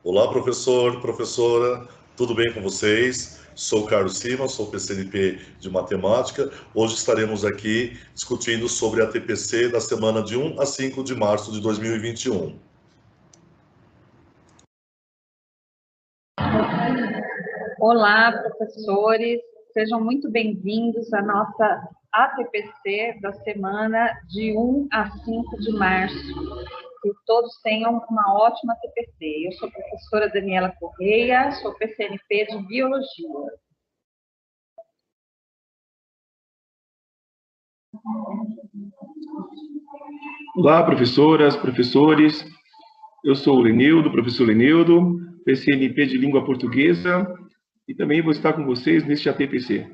Olá, professor, professora, tudo bem com vocês? Sou Carlos Simas, sou PCNP de Matemática. Hoje estaremos aqui discutindo sobre a TPC da semana de 1 a 5 de março de 2021. Olá, professores, sejam muito bem-vindos à nossa ATPC da semana de 1 a 5 de março. Que todos tenham uma ótima TPC. Eu sou a professora Daniela Correia, sou PCNP de Biologia. Olá, professoras, professores. Eu sou o Lenildo, professor Lenildo, PCNP de Língua Portuguesa, e também vou estar com vocês neste ATPC.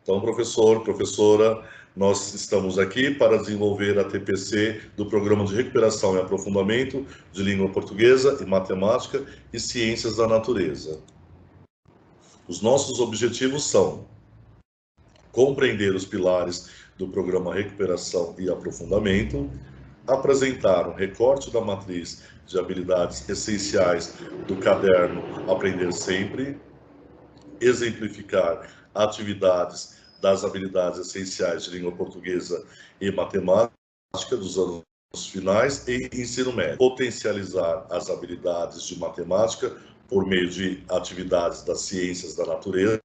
Então, professor, professora, nós estamos aqui para desenvolver a TPC do Programa de Recuperação e Aprofundamento de Língua Portuguesa e Matemática e Ciências da Natureza. Os nossos objetivos são compreender os pilares do Programa Recuperação e Aprofundamento, apresentar um recorte da matriz de habilidades essenciais do caderno Aprender Sempre, exemplificar atividades das habilidades essenciais de língua portuguesa e matemática dos anos finais e ensino médio, potencializar as habilidades de matemática por meio de atividades das ciências da natureza,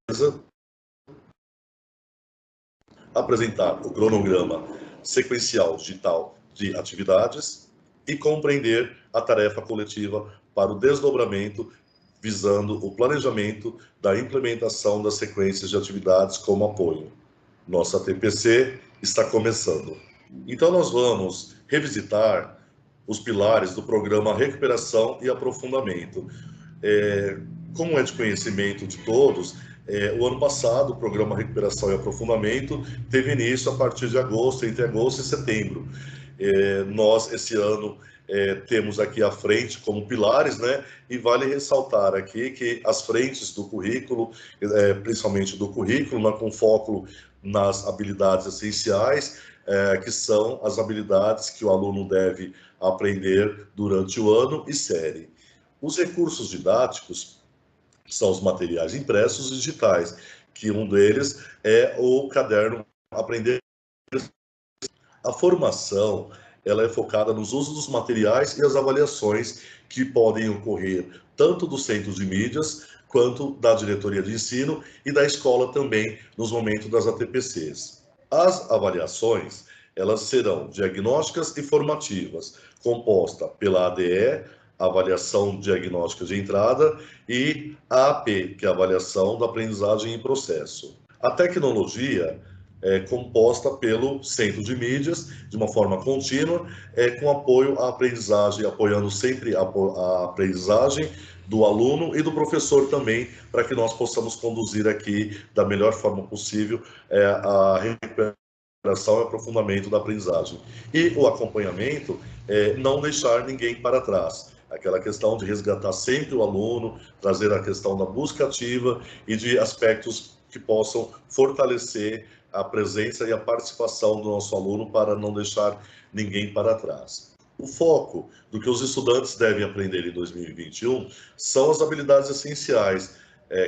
apresentar o cronograma sequencial digital de atividades e compreender a tarefa coletiva para o desdobramento, visando o planejamento da implementação das sequências de atividades como apoio. Nossa TPC está começando. Então, nós vamos revisitar os pilares do programa Recuperação e Aprofundamento. Como é de conhecimento de todos, o ano passado, o programa Recuperação e Aprofundamento teve início a partir de agosto, entre agosto e setembro. Nós, esse ano, temos aqui à frente como pilares, né? E vale ressaltar aqui que as frentes do currículo, principalmente do currículo, com foco nas habilidades essenciais, que são as habilidades que o aluno deve aprender durante o ano e série. Os recursos didáticos são os materiais impressos e digitais, que um deles é o caderno Aprender. A formação, ela é focada nos usos dos materiais e as avaliações que podem ocorrer tanto do centro de mídias quanto da diretoria de ensino e da escola também nos momentos das ATPCs. As avaliações, elas serão diagnósticas e formativas, composta pela ADE, avaliação diagnóstica de entrada, e a AP, que é a avaliação da aprendizagem em processo. A tecnologia é composta pelo centro de mídias, de uma forma contínua, com apoio à aprendizagem, apoiando sempre a aprendizagem do aluno e do professor também, para que nós possamos conduzir aqui da melhor forma possível a recuperação e aprofundamento da aprendizagem. E o acompanhamento, não deixar ninguém para trás. Aquela questão de resgatar sempre o aluno, trazer a questão da busca ativa e de aspectos que possam fortalecer a presença e a participação do nosso aluno para não deixar ninguém para trás. O foco do que os estudantes devem aprender em 2021 são as habilidades essenciais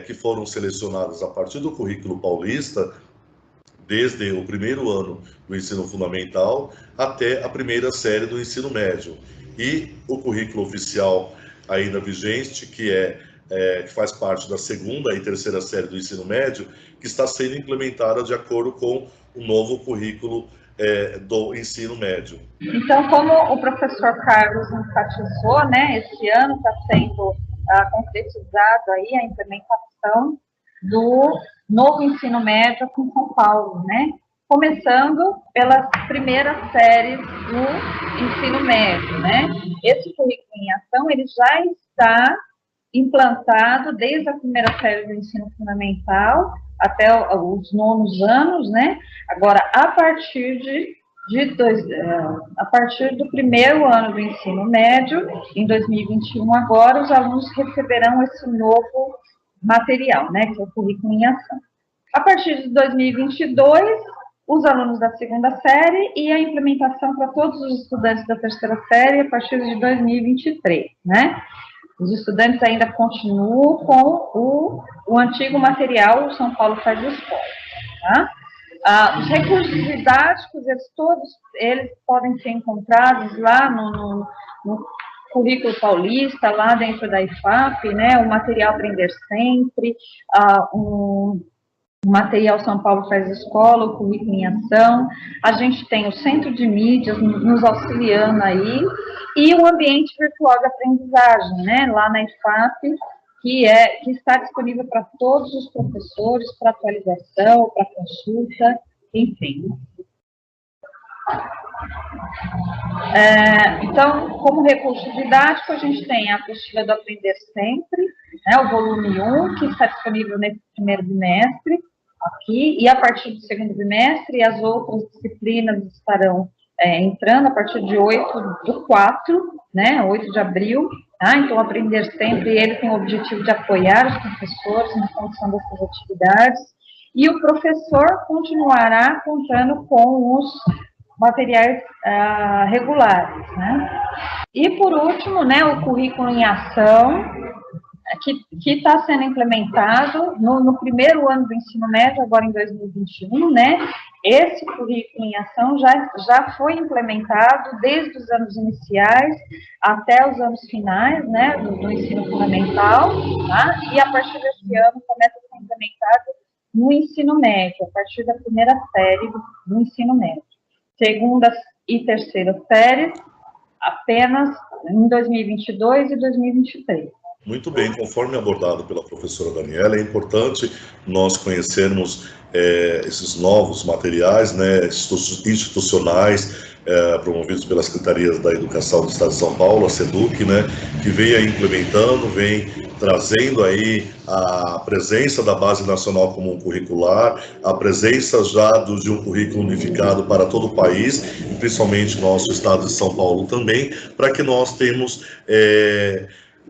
que foram selecionadas a partir do currículo paulista, desde o primeiro ano do ensino fundamental até a primeira série do ensino médio. E o currículo oficial ainda vigente, que faz parte da segunda e terceira série do ensino médio, que está sendo implementada de acordo com o novo currículo do ensino médio. Então, como o professor Carlos enfatizou, né, esse ano está sendo concretizado aí a implementação do novo ensino médio aqui em São Paulo, né? Começando pelas primeiras séries do ensino médio, né? Esse currículo em ação, ele já está implantado desde a primeira série do ensino fundamental até os nonos anos, né? Agora, a partir do primeiro ano do ensino médio, em 2021, agora, os alunos receberão esse novo material, né? Que é o currículo em ação. A partir de 2022, os alunos da segunda série e a implementação para todos os estudantes da terceira série a partir de 2023, né? Os estudantes ainda continuam com o antigo material, o São Paulo Faz Escola, tá? Os recursos didáticos, eles podem ser encontrados lá no currículo paulista, lá dentro da IFAP, né? O material Aprender Sempre, o material São Paulo Faz Escola, o currículo em ação. A gente tem o centro de mídias nos auxiliando aí, e o ambiente virtual de aprendizagem, né? Lá na IFAP, que está disponível para todos os professores, para atualização, para consulta, enfim. Então, como recurso didático, a gente tem a apostila do Aprender Sempre, né, o volume 1, que está disponível nesse primeiro bimestre, aqui, e a partir do segundo bimestre, as outras disciplinas estarão entrando a partir de 8/4, né, 8 de abril, tá? Então, o Aprender Sempre, ele tem o objetivo de apoiar os professores na condução dessas atividades, e o professor continuará contando com os materiais regulares, né? E, por último, né, o currículo em ação, que está sendo implementado no primeiro ano do ensino médio, agora em 2021, né? Esse currículo em ação já foi implementado desde os anos iniciais até os anos finais, né, do ensino fundamental, tá? E a partir desse ano começa a ser implementado no ensino médio, a partir da primeira série do ensino médio. Segunda e terceira séries, apenas em 2022 e 2023. Muito bem, conforme abordado pela professora Daniela, é importante nós conhecermos esses novos materiais, né, institucionais, promovidos pelas Secretarias da Educação do Estado de São Paulo, a SEDUC, né, que vem aí implementando, vem trazendo aí a presença da Base Nacional Comum Curricular, a presença já de um currículo unificado para todo o país, e principalmente nosso Estado de São Paulo também, para que nós tenhamos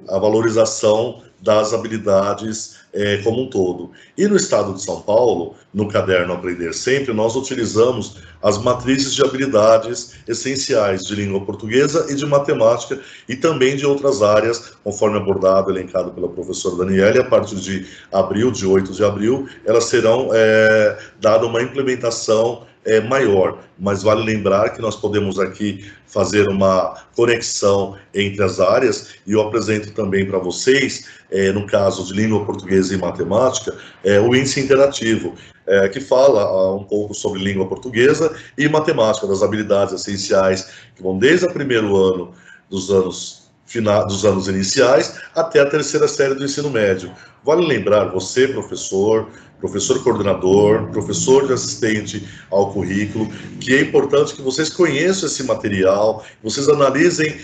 a valorização das habilidades como um todo. E no estado de São Paulo, no caderno Aprender Sempre, nós utilizamos as matrizes de habilidades essenciais de língua portuguesa e de matemática, e também de outras áreas, conforme abordado, elencado pela professora Daniela. A partir de abril, de 8 de abril, elas serão dada uma implementação maior, mas vale lembrar que nós podemos aqui fazer uma conexão entre as áreas, e eu apresento também para vocês, no caso de língua portuguesa e matemática, o índice interativo, que fala um pouco sobre língua portuguesa e matemática, das habilidades essenciais que vão desde o primeiro ano dos anos iniciais até a terceira série do ensino médio. Vale lembrar, você, professor coordenador, professor de assistente ao currículo, que é importante que vocês conheçam esse material, vocês analisem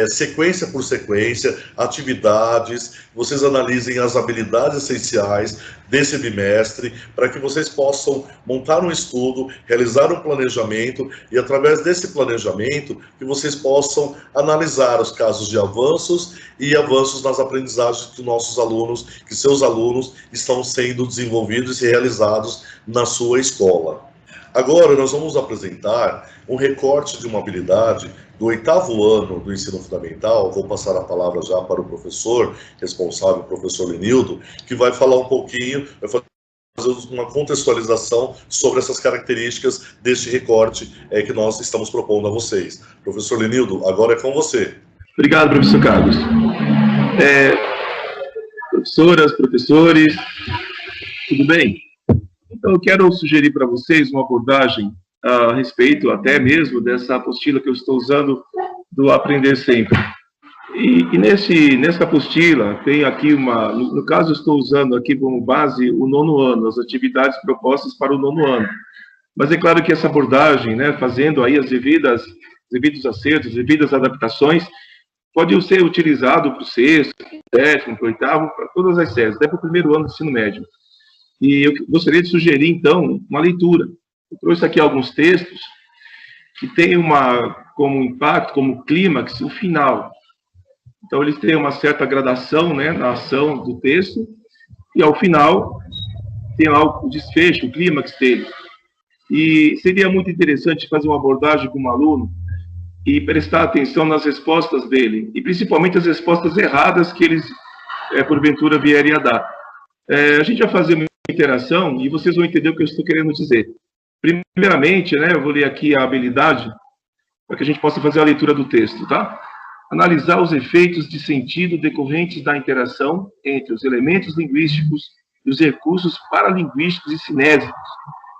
sequência por sequência, atividades, vocês analisem as habilidades essenciais desse bimestre, para que vocês possam montar um estudo, realizar um planejamento, e através desse planejamento, que vocês possam analisar os casos de avanços e avanços nas aprendizagens que nossos alunos, que seus alunos estão sendo desenvolvidos e realizados na sua escola. Agora, nós vamos apresentar um recorte de uma habilidade do 8º ano do ensino fundamental. Vou passar a palavra já para o professor responsável, o professor Lenildo, que vai falar um pouquinho, vai fazer uma contextualização sobre essas características deste recorte que nós estamos propondo a vocês. Professor Lenildo, agora é com você. Obrigado, professor Carlos. Professoras, professores, tudo bem? Então, eu quero sugerir para vocês uma abordagem a respeito até mesmo dessa apostila que eu estou usando do Aprender Sempre. E nessa apostila tem aqui no caso eu estou usando aqui como base o 9º ano, as atividades propostas para o 9º ano. Mas é claro que essa abordagem, né, fazendo aí os devidos acertos, as devidas adaptações, pode ser utilizado para o 6º, 7º, para o 8º, para todas as séries, até para o primeiro ano do ensino médio. E eu gostaria de sugerir, então, uma leitura. Eu trouxe aqui alguns textos que têm como impacto, como clímax, o final. Então, eles têm uma certa gradação, né, na ação do texto, e ao final tem lá o desfecho, o clímax dele. E seria muito interessante fazer uma abordagem com um aluno e prestar atenção nas respostas dele, e principalmente as respostas erradas que eles, porventura, vierem a dar. A gente vai fazer uma interação e vocês vão entender o que eu estou querendo dizer. Primeiramente, né, eu vou ler aqui a habilidade para que a gente possa fazer a leitura do texto, tá? Analisar os efeitos de sentido decorrentes da interação entre os elementos linguísticos e os recursos paralinguísticos e cinésicos,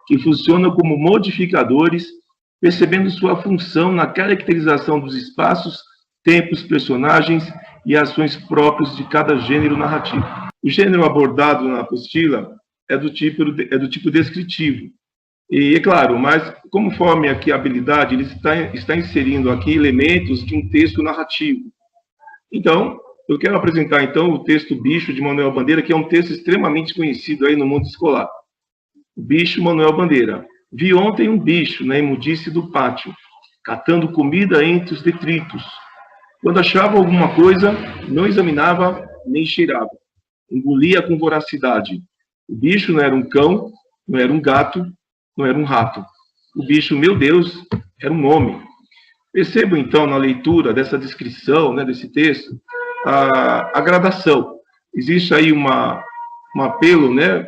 que funcionam como modificadores, percebendo sua função na caracterização dos espaços, tempos, personagens e ações próprios de cada gênero narrativo. O gênero abordado na apostila é do tipo descritivo. E, é claro, mas conforme aqui a habilidade, ele está inserindo aqui elementos de um texto narrativo. Então, eu quero apresentar, então, o texto Bicho, de Manuel Bandeira, que é um texto extremamente conhecido aí no mundo escolar. O Bicho, Manuel Bandeira. Vi ontem um bicho na imundice do pátio, catando comida entre os detritos. Quando achava alguma coisa, não examinava nem cheirava. Engolia com voracidade. O bicho não era um cão, não era um gato, não era um rato. O bicho, meu Deus, era um homem. Percebo, então, na leitura dessa descrição, né, desse texto, a gradação. Existe aí um apelo, né,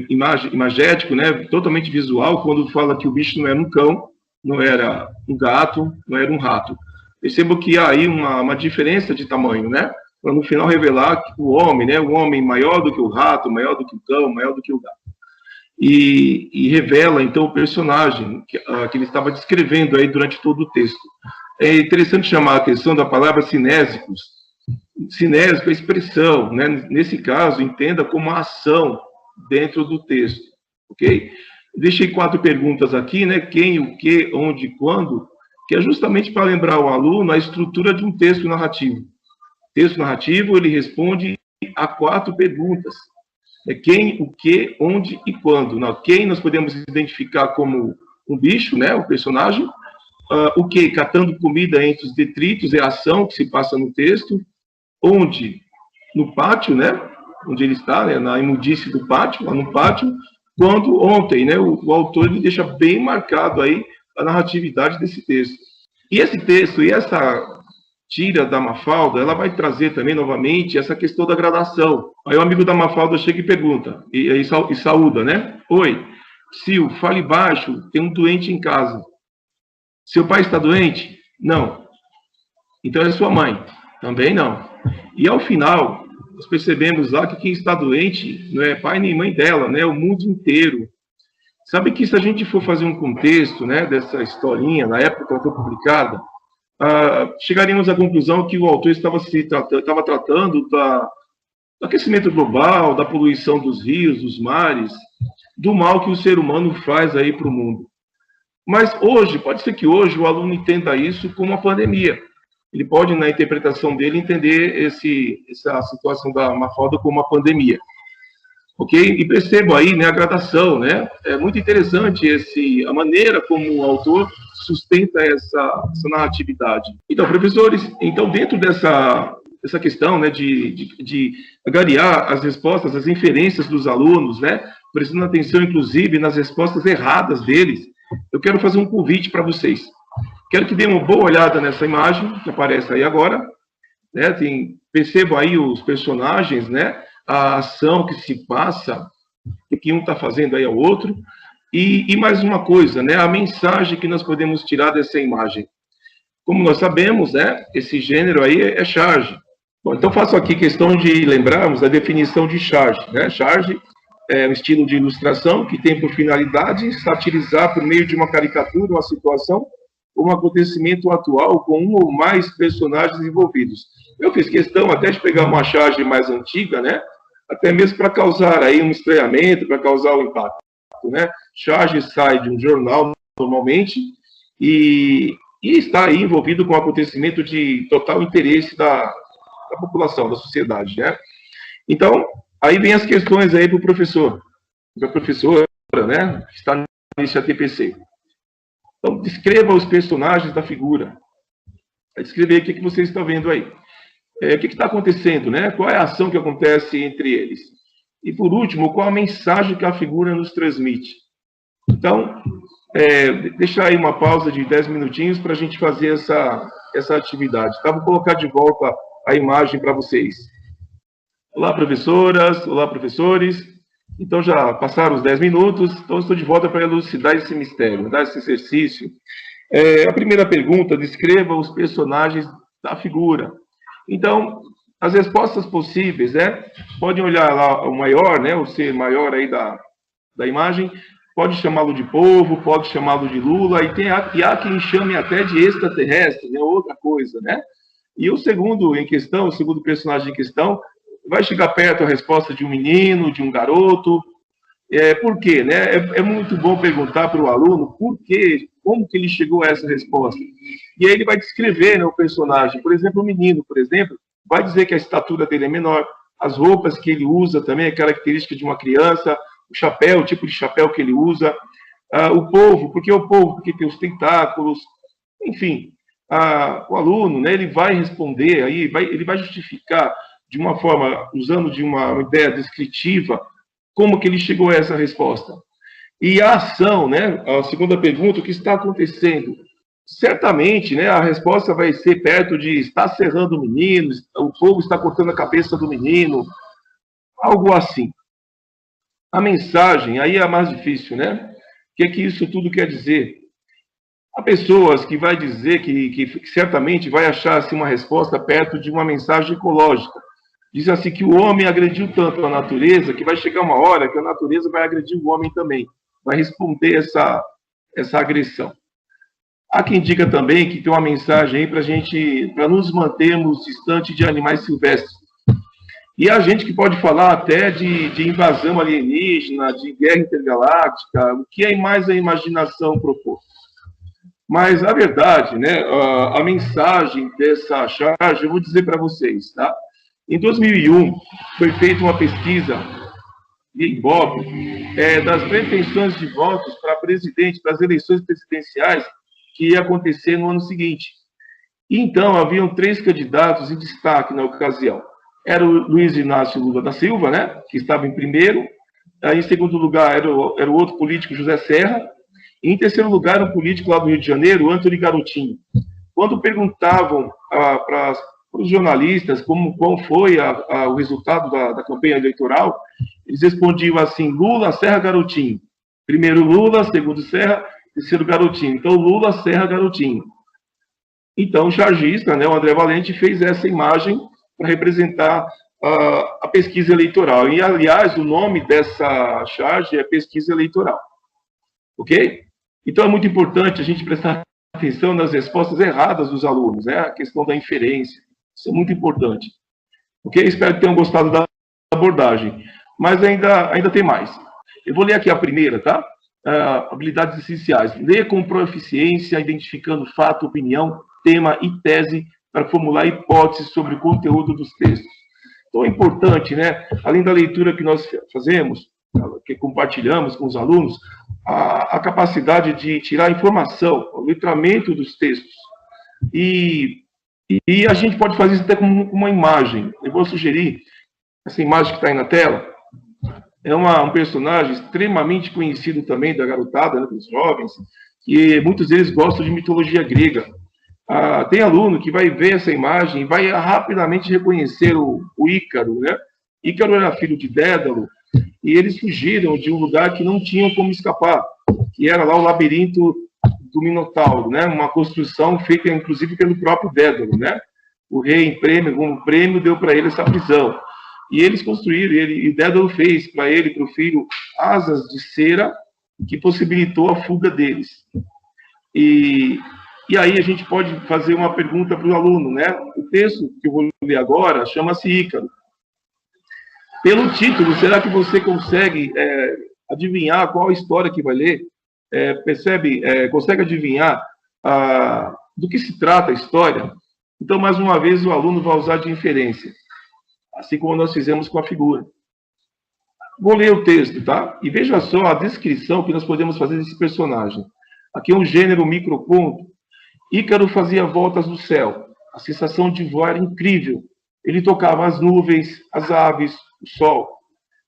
imagético, né, totalmente visual, quando fala que o bicho não era um cão, não era um gato, não era um rato. Percebo que há aí uma diferença de tamanho, né, para no final revelar que o homem, né, o homem maior do que o rato, maior do que o cão, maior do que o gato. E revela, então, o personagem que ele estava descrevendo aí durante todo o texto. É interessante chamar a atenção da palavra cinésicos. Cinésico é expressão, né? Nesse caso, entenda como a ação dentro do texto, ok? Deixei 4 perguntas aqui, né? Quem, o que, onde, quando, que é justamente para lembrar o aluno a estrutura de um texto narrativo. Texto narrativo, ele responde a 4 perguntas. Quem, o que, onde e quando. Não, quem nós podemos identificar como um bicho, né, o personagem. O que, catando comida entre os detritos, é a ação que se passa no texto. Onde? No pátio, né, onde ele está, né, na imundície do pátio, lá no pátio. Quando? Ontem, né, o autor ele deixa bem marcado aí a narratividade desse texto. E esse texto, e essa tira da Mafalda, ela vai trazer também, novamente, essa questão da gradação. Aí o amigo da Mafalda chega e pergunta, e saúda, né? Oi, Sil, fale baixo, tem um doente em casa. Seu pai está doente? Não. Então é sua mãe? Também não. E ao final, nós percebemos lá que quem está doente não é pai nem mãe dela, né? É o mundo inteiro. Sabe que se a gente for fazer um contexto, né, dessa historinha, na época que ela foi publicada, chegaríamos à conclusão que o autor estava tratando do aquecimento global, da poluição dos rios, dos mares, do mal que o ser humano faz aí para o mundo. Mas hoje, pode ser que hoje o aluno entenda isso como uma pandemia. Ele pode, na interpretação dele, entender essa situação da Mafalda como uma pandemia. Ok? E percebo aí, né, a gradação, né? É muito interessante a maneira como o autor sustenta essa narratividade. Então, professores, dentro dessa questão, né, de agariar as respostas, as inferências dos alunos, né, prestando atenção, inclusive, nas respostas erradas deles, eu quero fazer um convite para vocês. Quero que dêem uma boa olhada nessa imagem que aparece aí agora, né? Percebo aí os personagens, né? A ação que se passa, que um está fazendo aí ao outro, e mais uma coisa, né? A mensagem que nós podemos tirar dessa imagem. Como nós sabemos, né? Esse gênero aí é charge. Bom, então faço aqui questão de lembrarmos a definição de charge, né? Charge é um estilo de ilustração que tem por finalidade satirizar por meio de uma caricatura uma situação ou um acontecimento atual com um ou mais personagens envolvidos. Eu fiz questão até de pegar uma charge mais antiga, né? Até mesmo para causar aí um estranhamento, para causar um impacto, né? Charge sai de um jornal, normalmente, e está aí envolvido com um acontecimento de total interesse da população, da sociedade, né? Então, aí vem as questões aí para o professor, para a professora, né? Que está nesse ATPC. Então, descreva os personagens da figura. Vai descrever o que vocês estão vendo aí. O que está acontecendo, né? Qual é a ação que acontece entre eles? E, por último, qual a mensagem que a figura nos transmite? Então, deixar aí uma pausa de 10 minutinhos para a gente fazer essa atividade. Tá? Vou colocar de volta a imagem para vocês. Olá, professoras, olá, professores. Então, já passaram os 10 minutos, então estou de volta para elucidar esse mistério, dar esse exercício. A primeira pergunta, descreva os personagens da figura. Então, as respostas possíveis, podem olhar lá o maior, o ser maior aí da imagem, pode chamá-lo de povo, pode chamá-lo de Lula, e há quem chame até de extraterrestre, outra coisa, E o segundo personagem em questão, vai chegar perto a resposta de um menino, de um garoto. Por quê? É muito bom perguntar para o aluno por quê, como que ele chegou a essa resposta. E aí ele vai descrever o personagem. Por exemplo, o menino, vai dizer que a estatura dele é menor, as roupas que ele usa também é característica de uma criança, o chapéu, o tipo de chapéu que ele usa, o povo, porque tem os tentáculos, enfim. O aluno, ele vai responder, ele vai justificar de uma forma, usando de uma ideia descritiva, como que ele chegou a essa resposta. E a ação, a segunda pergunta, o que está acontecendo? Certamente, a resposta vai ser perto de está serrando o menino, o fogo está cortando a cabeça do menino, algo assim. A mensagem, aí é a mais difícil, O que isso tudo quer dizer? Há pessoas que vai dizer que certamente vai achar assim, uma resposta perto de uma mensagem ecológica. Diz assim que o homem agrediu tanto a natureza que vai chegar uma hora que a natureza vai agredir o homem também, vai responder essa agressão. Há quem diga também que tem uma mensagem aí para nos mantermos distante de animais silvestres. E há gente que pode falar até de invasão alienígena, de guerra intergaláctica, o que é mais a imaginação propor. Mas a verdade, a mensagem dessa charge, eu vou dizer para vocês, tá? Em 2001, foi feita uma pesquisa de Ibope das pretensões de votos para presidente, para as eleições presidenciais que ia acontecer no ano seguinte. E, então, haviam 3 candidatos em destaque na ocasião. Era o Luiz Inácio Lula da Silva, que estava em primeiro. Aí, em segundo lugar, era o outro político, José Serra. E, em terceiro lugar, um político lá do Rio de Janeiro, Antony Garotinho. Quando perguntavam para os jornalistas qual foi o resultado da campanha eleitoral, eles respondiam assim: Lula, Serra, Garotinho. Primeiro Lula, segundo Serra, terceiro Garotinho. Então, Lula, Serra, Garotinho. Então, o chargista, o André Valente, fez essa imagem para representar a pesquisa eleitoral. E, aliás, o nome dessa charge é pesquisa eleitoral. Ok? Então, é muito importante a gente prestar atenção nas respostas erradas dos alunos, a questão da inferência. Isso é muito importante. Ok? Espero que tenham gostado da abordagem. Mas ainda tem mais. Eu vou ler aqui a primeira, tá? Habilidades essenciais. Ler com proficiência, identificando fato, opinião, tema e tese para formular hipóteses sobre o conteúdo dos textos. Então, é importante, além da leitura que nós fazemos, que compartilhamos com os alunos, a capacidade de tirar informação, o letramento dos textos. E a gente pode fazer isso até com uma imagem. Eu vou sugerir, essa imagem que está aí na tela, é um personagem extremamente conhecido também da garotada, dos jovens, e muitos deles gostam de mitologia grega. Tem aluno que vai ver essa imagem e vai rapidamente reconhecer o Ícaro, Ícaro era filho de Dédalo, e eles fugiram de um lugar que não tinham como escapar, que era lá o labirinto do Minotauro, uma construção feita, inclusive, pelo próprio Dédalo, O rei, como prêmio, deu para ele essa prisão. E eles construíram, e Dédalo fez para ele e para o filho asas de cera que possibilitou a fuga deles. E aí a gente pode fazer uma pergunta para o aluno, O texto que eu vou ler agora chama-se Ícaro. Pelo título, será que você consegue adivinhar qual a história que vai ler? Consegue adivinhar do que se trata a história? Então, mais uma vez, o aluno vai usar de inferência, assim como nós fizemos com a figura. Vou ler o texto, tá? E veja só a descrição que nós podemos fazer desse personagem. Aqui é um gênero microconto. Ícaro fazia voltas no céu. A sensação de voar era incrível. Ele tocava as nuvens, as aves, o sol.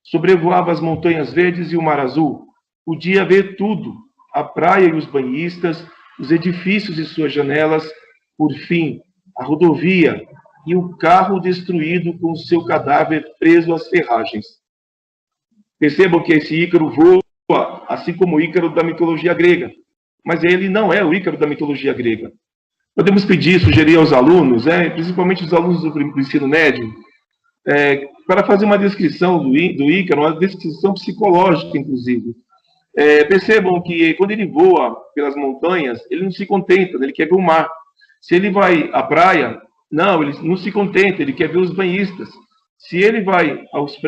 Sobrevoava as montanhas verdes e o mar azul. Podia ver tudo. a praia e os banhistas, os edifícios e suas janelas, por fim, a rodovia e o carro destruído com seu cadáver preso às ferragens. Percebam que esse Ícaro voa, assim como o Ícaro da mitologia grega, mas ele não é o Ícaro da mitologia grega. Podemos pedir, sugerir aos alunos, principalmente os alunos do ensino médio, para fazer uma descrição do Ícaro, uma descrição psicológica, inclusive. Percebam que quando ele voa pelas montanhas, ele não se contenta, ele quer ver o mar. Se ele vai à praia, não, ele não se contenta, ele quer ver os banhistas. Se ele vai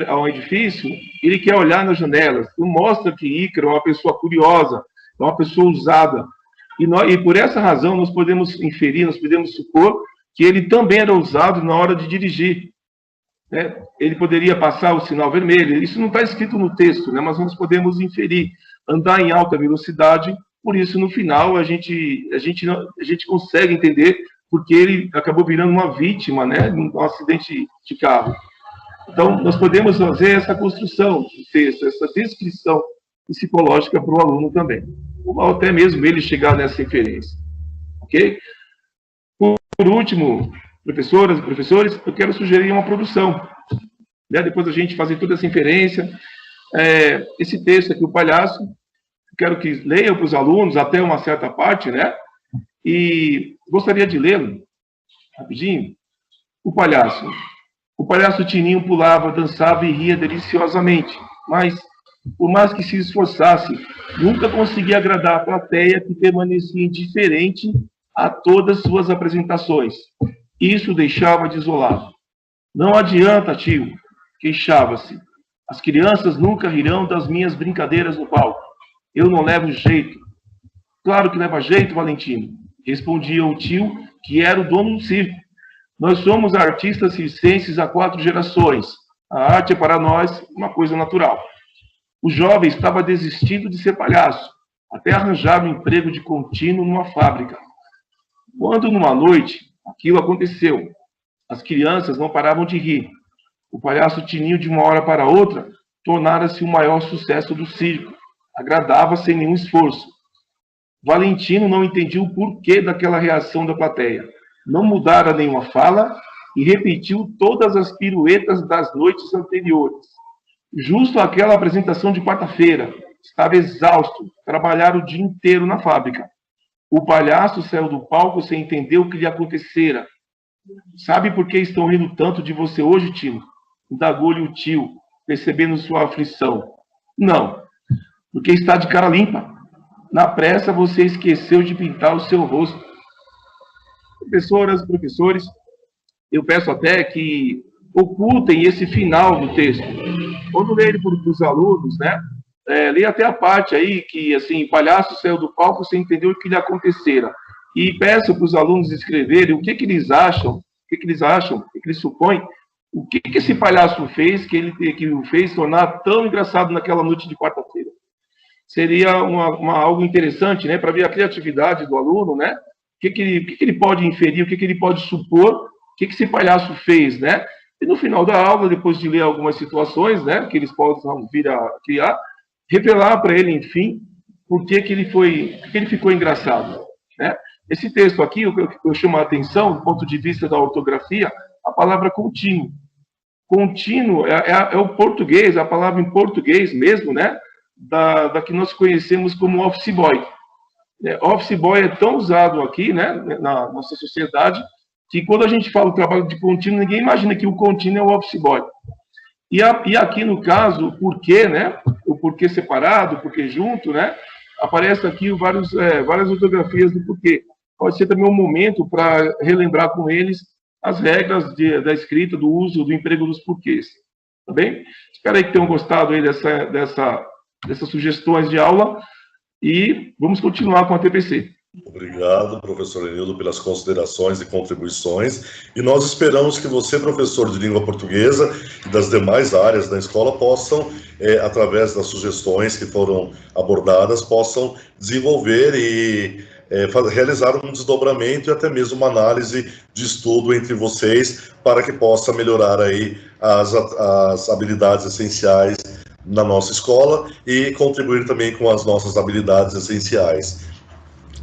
ao edifício, ele quer olhar nas janelas. Isso mostra que Ícaro é uma pessoa curiosa, é uma pessoa ousada. E por essa razão nós podemos inferir, nós podemos supor que ele também era ousado na hora de dirigir. Né? Ele poderia passar o sinal vermelho. Isso não está escrito no texto, né? Mas nós podemos inferir. Andar em alta velocidade, por isso no final a gente consegue entender porque ele acabou virando uma vítima, né, de um acidente de carro. Então, nós podemos fazer essa construção do texto, essa descrição psicológica para o aluno também. Ou até mesmo ele chegar nessa inferência. Ok? Por último, professoras e professores, eu quero sugerir uma produção. Né? Depois da gente fazer toda essa inferência, esse texto aqui, o palhaço, quero que leiam para os alunos até uma certa parte, né? E gostaria de lê-lo, rapidinho. O palhaço Tininho pulava, dançava e ria deliciosamente, mas, por mais que se esforçasse, nunca conseguia agradar a plateia que permanecia indiferente a todas suas apresentações. Isso o deixava desolado. Não adianta, tio, queixava-se. As crianças nunca rirão das minhas brincadeiras no palco. Eu não levo jeito. Claro que leva jeito, Valentino, respondia o tio, que era o dono do circo. Nós somos artistas circenses há 4 gerações. A arte é para nós uma coisa natural. O jovem estava desistindo de ser palhaço, até arranjar um emprego de contínuo numa fábrica. Quando, numa noite, aquilo aconteceu, as crianças não paravam de rir. O palhaço Tininho, de uma hora para outra, tornara-se o maior sucesso do circo. Agradava sem nenhum esforço. Valentino não entendia o porquê daquela reação da plateia. Não mudara nenhuma fala e repetiu todas as piruetas das noites anteriores. Justo aquela apresentação de quarta-feira. Estava exausto, trabalhara o dia inteiro na fábrica. O palhaço saiu do palco sem entender o que lhe acontecera. Sabe por que estão rindo tanto de você hoje, Tino? Indagou-lhe o tio, percebendo sua aflição. Não, porque está de cara limpa. Na pressa você esqueceu de pintar o seu rosto. Professoras, professores, eu peço até que ocultem esse final do texto. Quando lerem para os alunos, né? Leia até a parte aí que, assim, palhaço saiu do palco sem entender o que lhe acontecera. E peço para os alunos escreverem o que eles acham, o que eles supõem, o que esse palhaço fez, que o fez tornar tão engraçado naquela noite de quarta-feira. Seria algo interessante, né, para ver a criatividade do aluno, né? O que ele pode inferir, o que ele pode supor, o que esse palhaço fez, né? E no final da aula, depois de ler algumas situações, né, que eles possam vir a criar, revelar para ele, enfim, por que ele ficou engraçado, né? Esse texto aqui, eu chamo a atenção, do ponto de vista da ortografia, a palavra contínuo. Contínuo é o português, a palavra em português mesmo, né? Da que nós conhecemos como office boy. Office boy é tão usado aqui, né, na nossa sociedade, que quando a gente fala o trabalho de contínuo, ninguém imagina que o contínuo é o office boy. E aqui, no caso, o porquê, né? O porquê separado, o porquê junto, né? Aparece aqui várias ortografias do porquê. Pode ser também um momento para relembrar com eles as regras da escrita, do uso, do emprego dos porquês. Tá bem? Espero aí que tenham gostado aí dessas sugestões de aula e vamos continuar com a TPC. Obrigado, professor Enildo, pelas considerações e contribuições. E nós esperamos que você, professor de língua portuguesa e das demais áreas da escola, possam, através das sugestões que foram abordadas, possam desenvolver e realizar um desdobramento e até mesmo uma análise de estudo entre vocês para que possa melhorar aí as habilidades essenciais na nossa escola e contribuir também com as nossas habilidades essenciais.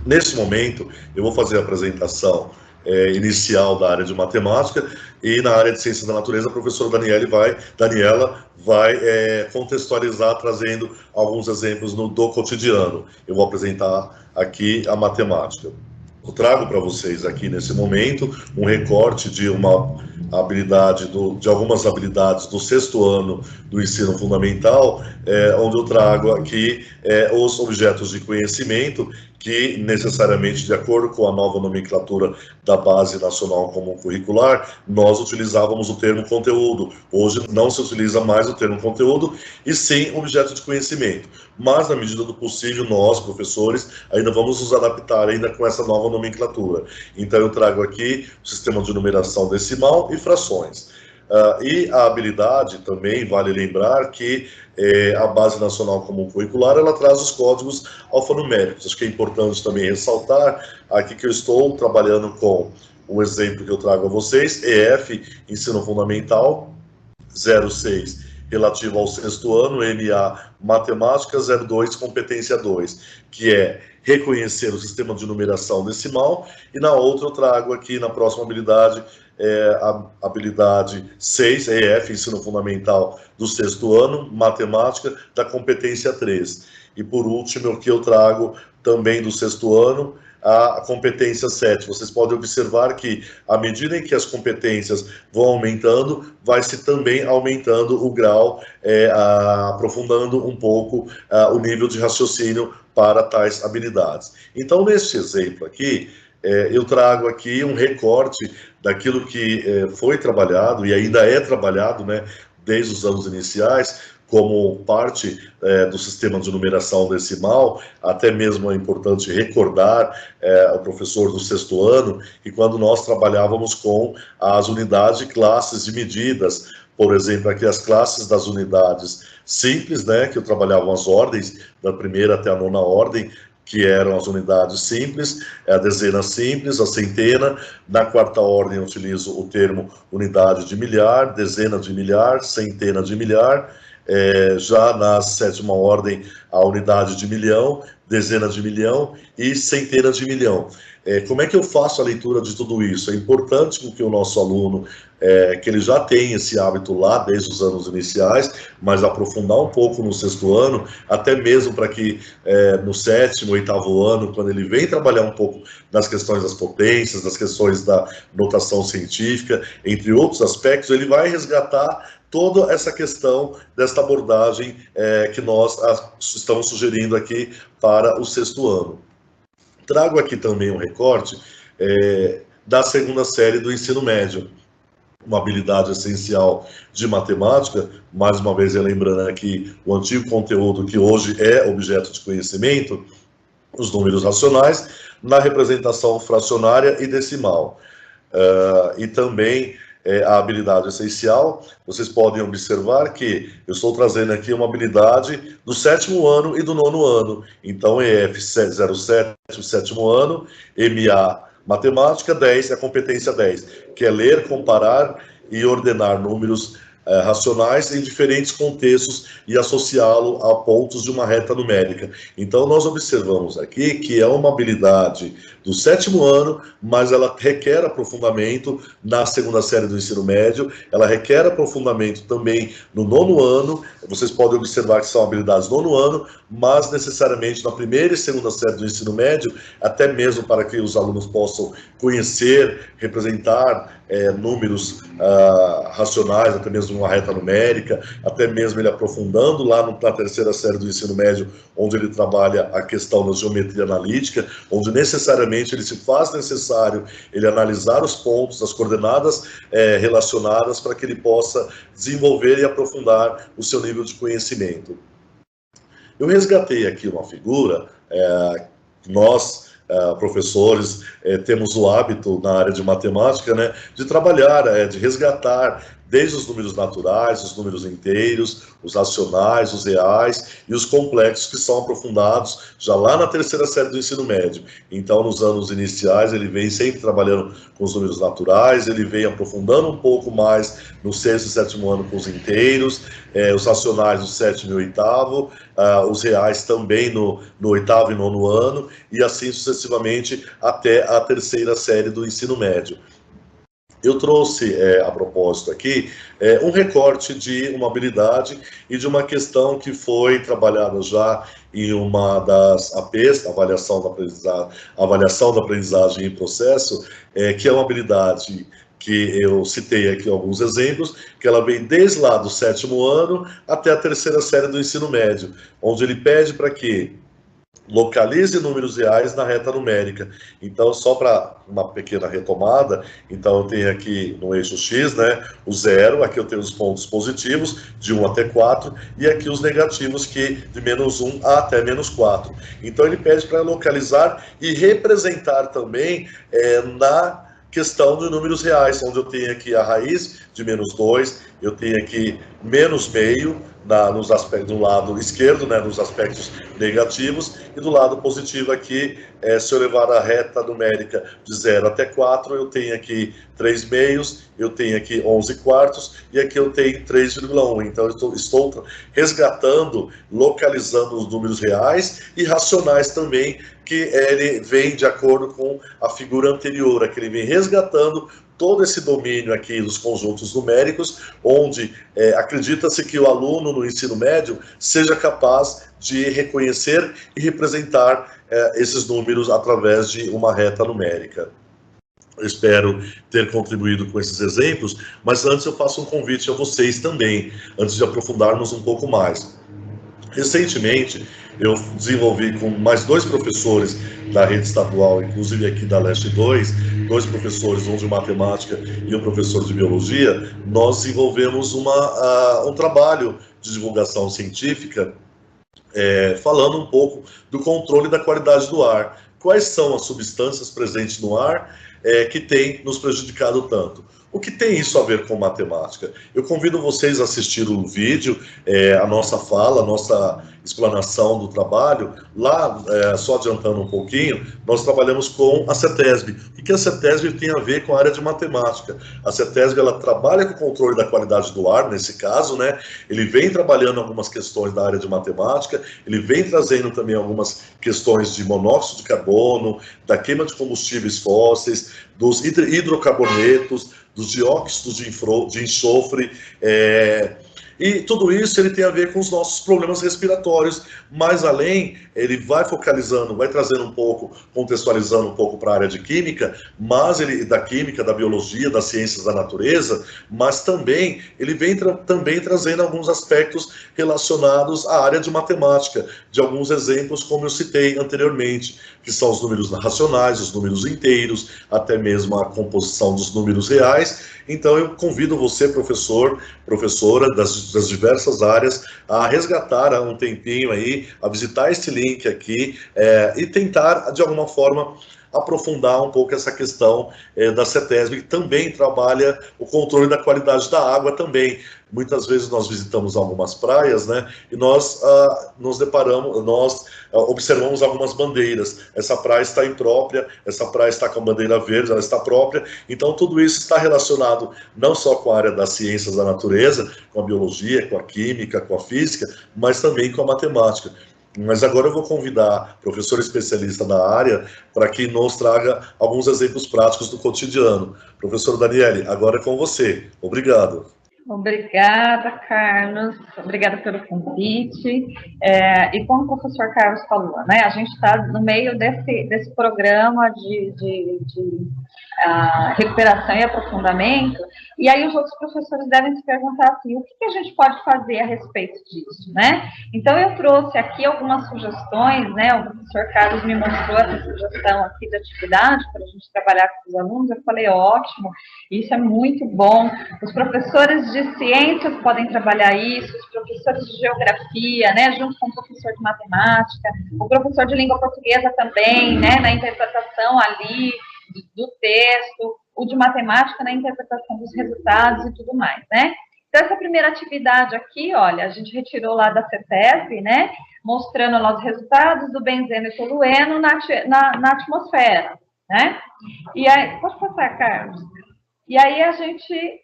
Neste momento, eu vou fazer a apresentação inicial da área de matemática, e na área de ciências da natureza a professora Daniela vai contextualizar, trazendo alguns exemplos do cotidiano. Eu vou apresentar aqui a matemática. Eu trago para vocês aqui nesse momento um recorte de uma habilidade, de algumas habilidades do 6º ano do ensino fundamental, onde eu trago aqui os objetos de conhecimento que necessariamente, de acordo com a nova nomenclatura da Base Nacional Comum Curricular, nós utilizávamos o termo conteúdo. Hoje não se utiliza mais o termo conteúdo, e sim objeto de conhecimento. Mas, na medida do possível, nós, professores, ainda vamos nos adaptar ainda com essa nova nomenclatura. Então, eu trago aqui o sistema de numeração decimal e frações. E a habilidade também, vale lembrar que a Base Nacional Comum Curricular, ela traz os códigos alfanuméricos. Acho que é importante também ressaltar aqui que eu estou trabalhando com o exemplo que eu trago a vocês, EF, Ensino Fundamental, 06, relativo ao 6º ano, MA, Matemática, 02, Competência 2, que é reconhecer o sistema de numeração decimal, e na outra eu trago aqui, na próxima habilidade, a habilidade 6, EF, Ensino Fundamental do 6º ano, Matemática, da Competência 3. E por último, o que eu trago também do 6º ano, a competência 7. Vocês podem observar que, à medida em que as competências vão aumentando, vai-se também aumentando o grau, aprofundando um pouco o nível de raciocínio para tais habilidades. Então, neste exemplo aqui, eu trago aqui um recorte daquilo que foi trabalhado e ainda é trabalhado, né, desde os anos iniciais, como parte do sistema de numeração decimal. Até mesmo é importante recordar ao professor do 6º ano que quando nós trabalhávamos com as unidades de classes de medidas, por exemplo, aqui as classes das unidades simples, né, que eu trabalhava as ordens, da 1ª até a 9ª ordem, que eram as unidades simples, a dezena simples, a centena. Na 4ª ordem eu utilizo o termo unidade de milhar, dezena de milhar, centena de milhar. Já na 7ª ordem, a unidade de milhão, dezena de milhão e centena de milhão. Como é que eu faço a leitura de tudo isso? É importante que o nosso aluno, que ele já tem esse hábito lá desde os anos iniciais, mas aprofundar um pouco no 6º ano, até mesmo para que no 7º, 8º ano, quando ele vem trabalhar um pouco nas questões das potências, das questões da notação científica, entre outros aspectos, ele vai resgatar toda essa questão desta abordagem que nós estamos sugerindo aqui para o 6º ano. Trago aqui também um recorte da 2ª série do ensino médio, uma habilidade essencial de matemática, mais uma vez lembrando aqui o antigo conteúdo que hoje é objeto de conhecimento, os números racionais, na representação fracionária e decimal. E também a habilidade essencial, vocês podem observar que eu estou trazendo aqui uma habilidade do 7º ano e do 9º ano. Então, EF 07, o 7º ano, MA, Matemática, 10, a competência 10, que é ler, comparar e ordenar números racionais em diferentes contextos e associá-lo a pontos de uma reta numérica. Então, nós observamos aqui que é uma habilidade do 7º ano, mas ela requer aprofundamento na 2ª série do ensino médio, ela requer aprofundamento também no 9º ano. Vocês podem observar que são habilidades do 9º ano, mas necessariamente na 1ª e 2ª série do ensino médio, até mesmo para que os alunos possam conhecer, representar números racionais, até mesmo uma reta numérica, até mesmo ele aprofundando lá na 3ª série do ensino médio, onde ele trabalha a questão da geometria analítica, onde necessariamente ele se faz necessário ele analisar os pontos, as coordenadas relacionadas, para que ele possa desenvolver e aprofundar o seu nível de conhecimento. Eu resgatei aqui uma figura, nós, professores, temos o hábito na área de matemática, né, de trabalhar, de resgatar desde os números naturais, os números inteiros, os racionais, os reais e os complexos, que são aprofundados já lá na terceira série do ensino médio. Então, nos anos iniciais, ele vem sempre trabalhando com os números naturais, ele vem aprofundando um pouco mais no sexto e sétimo ano com os inteiros, os racionais no sétimo e oitavo, os reais também no oitavo e nono ano, e assim sucessivamente até a terceira série do ensino médio. Eu trouxe, a propósito aqui, um recorte de uma habilidade e de uma questão que foi trabalhada já em uma das APs, avaliação da aprendizagem em processo, que é uma habilidade que eu citei aqui alguns exemplos, que ela vem desde lá do sétimo ano até a terceira série do ensino médio, onde ele pede para que localize números reais na reta numérica. Então, só para uma pequena retomada, então eu tenho aqui no eixo X, né, o 0, aqui eu tenho os pontos positivos, de 1 até 4, e aqui os negativos, que de menos 1 até menos 4. Então, ele pede para localizar e representar também na questão de números reais, onde eu tenho aqui a raiz de menos 2, eu tenho aqui menos meio, nos aspectos, do lado esquerdo, né, nos aspectos negativos, e do lado positivo aqui, se eu levar a reta numérica de 0 até 4, eu tenho aqui 3 meios, eu tenho aqui 11 quartos, e aqui eu tenho 3,1. Então, eu estou resgatando, localizando os números reais e racionais também, que ele vem de acordo com a figura anterior, que ele vem resgatando todo esse domínio aqui dos conjuntos numéricos, onde acredita-se que o aluno no ensino médio seja capaz de reconhecer e representar esses números através de uma reta numérica. Eu espero ter contribuído com esses exemplos, mas antes eu faço um convite a vocês também, antes de aprofundarmos um pouco mais. Recentemente, eu desenvolvi com mais 2 professores da rede estadual, inclusive aqui da Leste 2, 2 professores, um de matemática e um professor de biologia, nós desenvolvemos um trabalho de divulgação científica, falando um pouco do controle da qualidade do ar. Quais são as substâncias presentes no ar que têm nos prejudicado tanto? O que tem isso a ver com matemática? Eu convido vocês a assistir o vídeo, a nossa fala, a nossa explanação do trabalho. Lá, só adiantando um pouquinho, nós trabalhamos com a CETESB. O que a CETESB tem a ver com a área de matemática? A CETESB, ela trabalha com o controle da qualidade do ar, nesse caso, né? Ele vem trabalhando algumas questões da área de matemática, ele vem trazendo também algumas questões de monóxido de carbono, da queima de combustíveis fósseis, dos hidrocarbonetos, dos dióxidos de enxofre, e tudo isso ele tem a ver com os nossos problemas respiratórios. Mais além, ele vai focalizando, vai trazendo um pouco, contextualizando um pouco para a área de química, mas da química, da biologia, das ciências da natureza, mas também ele vem também trazendo alguns aspectos relacionados à área de matemática, de alguns exemplos como eu citei anteriormente, que são os números racionais, os números inteiros, até mesmo a composição dos números reais. Então eu convido você, professor, professora das diversas áreas, a resgatar um tempinho aí, a visitar esse link aqui e tentar, de alguma forma, aprofundar um pouco essa questão da CETESB, que também trabalha o controle da qualidade da água também. Muitas vezes nós visitamos algumas praias, né, e nós nos deparamos, nós observamos algumas bandeiras. Essa praia está imprópria, essa praia está com a bandeira verde, ela está própria. Então, tudo isso está relacionado não só com a área das ciências da natureza, com a biologia, com a química, com a física, mas também com a matemática. Mas agora eu vou convidar o professor especialista da área para que nos traga alguns exemplos práticos do cotidiano. Professor Daniele, agora é com você. Obrigado. Obrigada, Carlos. Obrigada pelo convite. E como o professor Carlos falou, né, a gente está no meio desse programa de recuperação e aprofundamento, e aí os outros professores devem se perguntar assim, o que a gente pode fazer a respeito disso, né? Então, eu trouxe aqui algumas sugestões, né? O professor Carlos me mostrou essa sugestão aqui de atividade para a gente trabalhar com os alunos. Eu falei, ótimo, isso é muito bom. Os professores de ciências podem trabalhar isso, os professores de geografia, né? Junto com o professor de matemática, o professor de língua portuguesa também, né? Na interpretação ali do texto, o de matemática na interpretação dos resultados e tudo mais, né? Então, essa primeira atividade aqui, olha, a gente retirou lá da CETESB, né? Mostrando lá os resultados do benzeno e tolueno na atmosfera, né? E aí, pode passar, Carlos? E aí a gente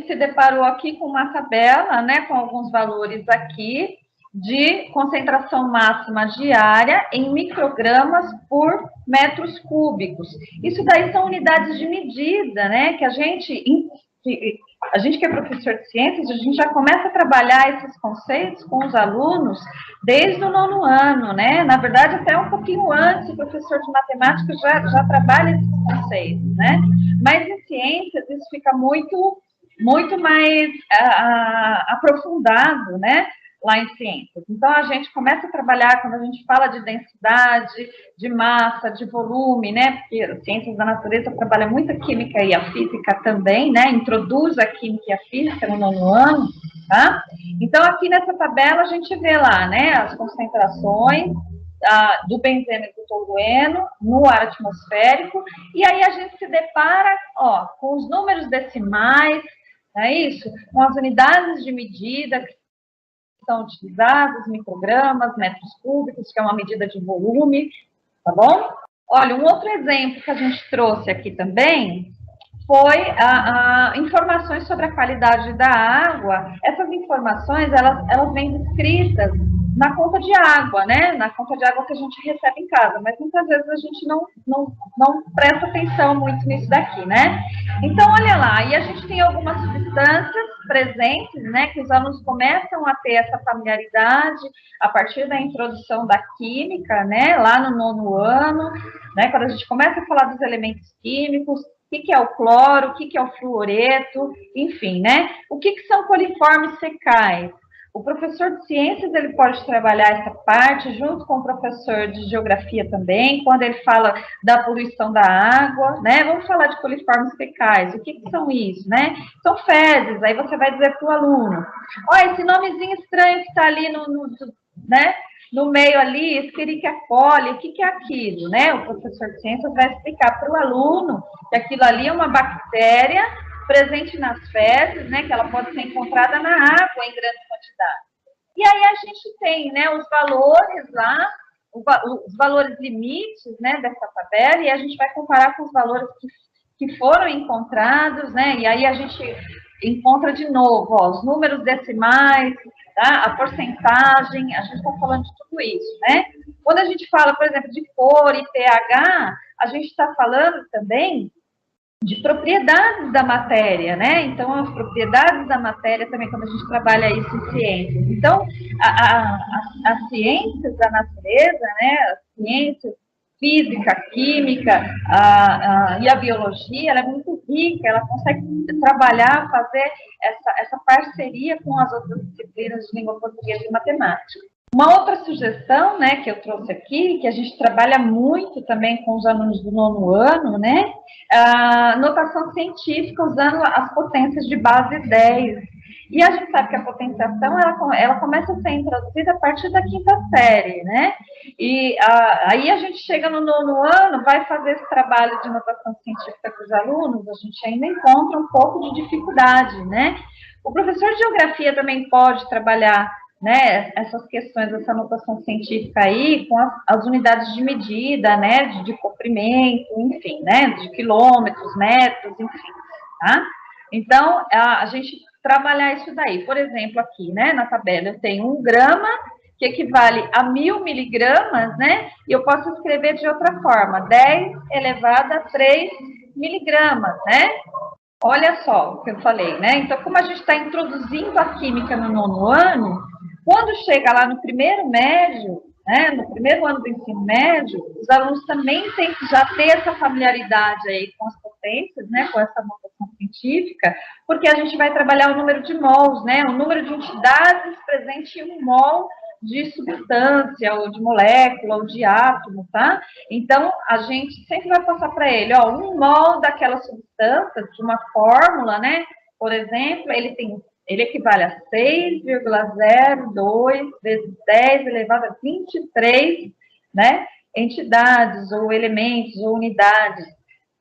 se deparou aqui com uma tabela, né? Com alguns valores aqui de concentração máxima diária em microgramas por metros cúbicos. Isso daí são unidades de medida, né? Que a gente que é professor de ciências, a gente já começa a trabalhar esses conceitos com os alunos desde o 9º ano, né? Na verdade, até um pouquinho antes, o professor de matemática já trabalha esses conceitos, né? Mas em ciências isso fica muito mais aprofundado, né? Lá em ciências. Então, a gente começa a trabalhar, quando a gente fala de densidade, de massa, de volume, né? Porque as ciências da natureza trabalham muito a química e a física também, né? Introduz a química e a física no 9º ano, tá? Então, aqui nessa tabela, a gente vê lá, né? As concentrações do benzeno e do tolueno no ar atmosférico, e aí a gente se depara, ó, com os números decimais, não é isso? Com as unidades de medida que são utilizados, microgramas, metros cúbicos, que é uma medida de volume, tá bom? Olha, um outro exemplo que a gente trouxe aqui também foi informações sobre a qualidade da água. Essas informações, elas vêm descritas na conta de água, né? Na conta de água que a gente recebe em casa, mas muitas vezes a gente não presta atenção muito nisso daqui, né? Então, olha lá, aí a gente tem algumas substâncias presentes, né? Que os alunos começam a ter essa familiaridade a partir da introdução da química, né? Lá no 9º ano, né? Quando a gente começa a falar dos elementos químicos, o que é o cloro, o que é o fluoreto, enfim, né? O que são coliformes fecais? O professor de ciências, ele pode trabalhar essa parte junto com o professor de geografia também, quando ele fala da poluição da água, né? Vamos falar de coliformes fecais. O que são isso, né? São fezes, aí você vai dizer para o aluno, olha, esse nomezinho estranho que está ali né? No meio ali, Escherichia coli, o que é aquilo, né? O professor de ciências vai explicar para o aluno que aquilo ali é uma bactéria presente nas fezes, né? Que ela pode ser encontrada na água em grande quantidade. E aí a gente tem, né? Os valores lá, os valores limites, né? Dessa tabela, e a gente vai comparar com os valores que foram encontrados, né? E aí a gente encontra de novo, ó, os números decimais, tá? A porcentagem, a gente está falando de tudo isso, né? Quando a gente fala, por exemplo, de cor e pH, a gente está falando também de propriedades da matéria, né? Então, as propriedades da matéria também, quando a gente trabalha isso em ciências. Então, as ciências da natureza, né? As ciências física, química e a biologia, ela é muito rica, ela consegue trabalhar, fazer essa parceria com as outras disciplinas de língua portuguesa e matemática. Uma outra sugestão, né, que eu trouxe aqui, que a gente trabalha muito também com os alunos do 9º ano, né, a notação científica usando as potências de base 10. E a gente sabe que a potenciação, ela começa a ser introduzida a partir da 5ª série, né? E aí a gente chega no 9º ano, vai fazer esse trabalho de notação científica com os alunos, a gente ainda encontra um pouco de dificuldade, né? O professor de geografia também pode trabalhar, né, essas questões, essa notação científica aí, com as unidades de medida, né, de comprimento, enfim, né, de quilômetros, metros, enfim, tá? Então, a gente trabalhar isso daí. Por exemplo, aqui, né, na tabela, eu tenho 1 grama, que equivale a 1000 miligramas, né, e eu posso escrever de outra forma, 10 elevado a 3 miligramas, né? Olha só o que eu falei, né? Então, como a gente está introduzindo a química no 9º ano, quando chega lá no primeiro médio, né, no primeiro ano do ensino médio, os alunos também têm que já ter essa familiaridade aí com as potências, né, com essa notação científica, porque a gente vai trabalhar o número de mols, né, o número de entidades presente em 1 mol de substância, ou de molécula, ou de átomo, tá? Então, a gente sempre vai passar para ele, ó, 1 mol daquela substância, de uma fórmula, né, por exemplo, ele equivale a 6,02 vezes 10 elevado a 23, né, entidades, ou elementos, ou unidades.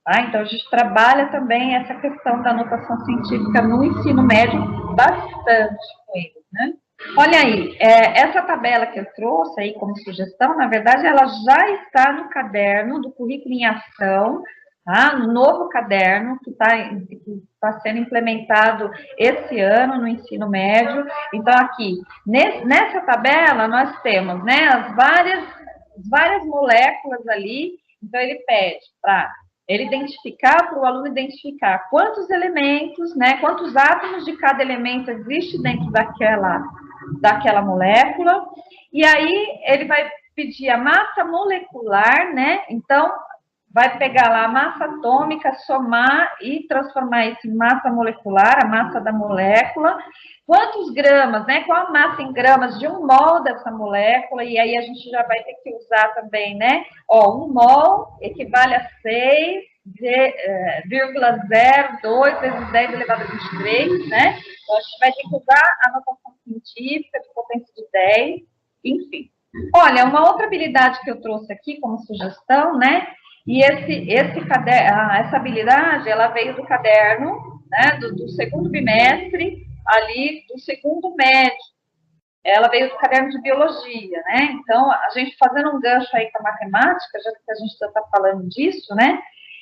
Tá? Então, a gente trabalha também essa questão da anotação científica no ensino médio bastante com eles, né? Olha aí, essa tabela que eu trouxe aí como sugestão, na verdade, ela já está no caderno do Currículo em Ação, tá? No novo caderno que está sendo implementado esse ano no ensino médio. Então, aqui, nessa tabela, nós temos, né, as várias moléculas ali. Então, ele pede para o aluno identificar quantos elementos, né, quantos átomos de cada elemento existe dentro daquela molécula, e aí ele vai pedir a massa molecular, né, então vai pegar lá a massa atômica, somar e transformar isso em massa molecular, a massa da molécula, quantos gramas, né, qual a massa em gramas de 1 mol dessa molécula, e aí a gente já vai ter que usar também, né, 1 mol equivale a 6,02 vezes 10 elevado a 23, né? Então, a gente vai ter que usar a notação científica de potência de 10, enfim. Olha, uma outra habilidade que eu trouxe aqui como sugestão, né? E essa habilidade, ela veio do caderno, né? Do segundo bimestre, ali, do segundo médio. Ela veio do caderno de biologia, né? Então, a gente fazendo um gancho aí com a matemática, já que a gente já está falando disso, né?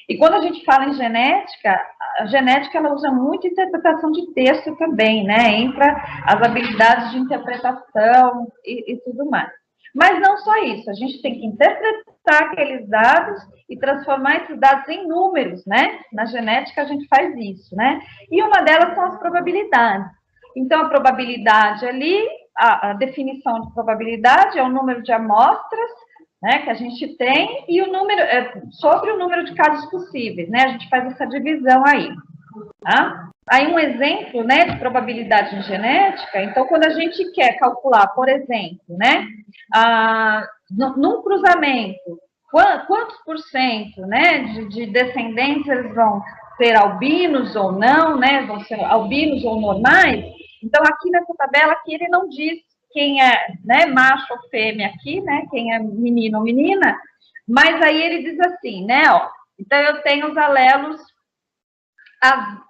E quando a gente fala em genética, a genética ela usa muito interpretação de texto também, né? Entra as habilidades de interpretação e tudo mais. Mas não só isso, a gente tem que interpretar aqueles dados e transformar esses dados em números, né? Na genética a gente faz isso, né? E uma delas são as probabilidades. Então, a probabilidade ali, a definição de probabilidade é o número de amostras, né, que a gente tem, e o número, sobre o número de casos possíveis, né, a gente faz essa divisão aí, tá? Aí um exemplo, né, de probabilidade em genética, então quando a gente quer calcular, por exemplo, né, num cruzamento, quantos por cento, né, de descendentes eles vão ser albinos ou não, né, vão ser albinos ou normais, então aqui nessa tabela aqui ele não diz quem é, né, macho ou fêmea aqui, né, quem é menino ou menina, mas aí ele diz assim, né, ó, então eu tenho os alelos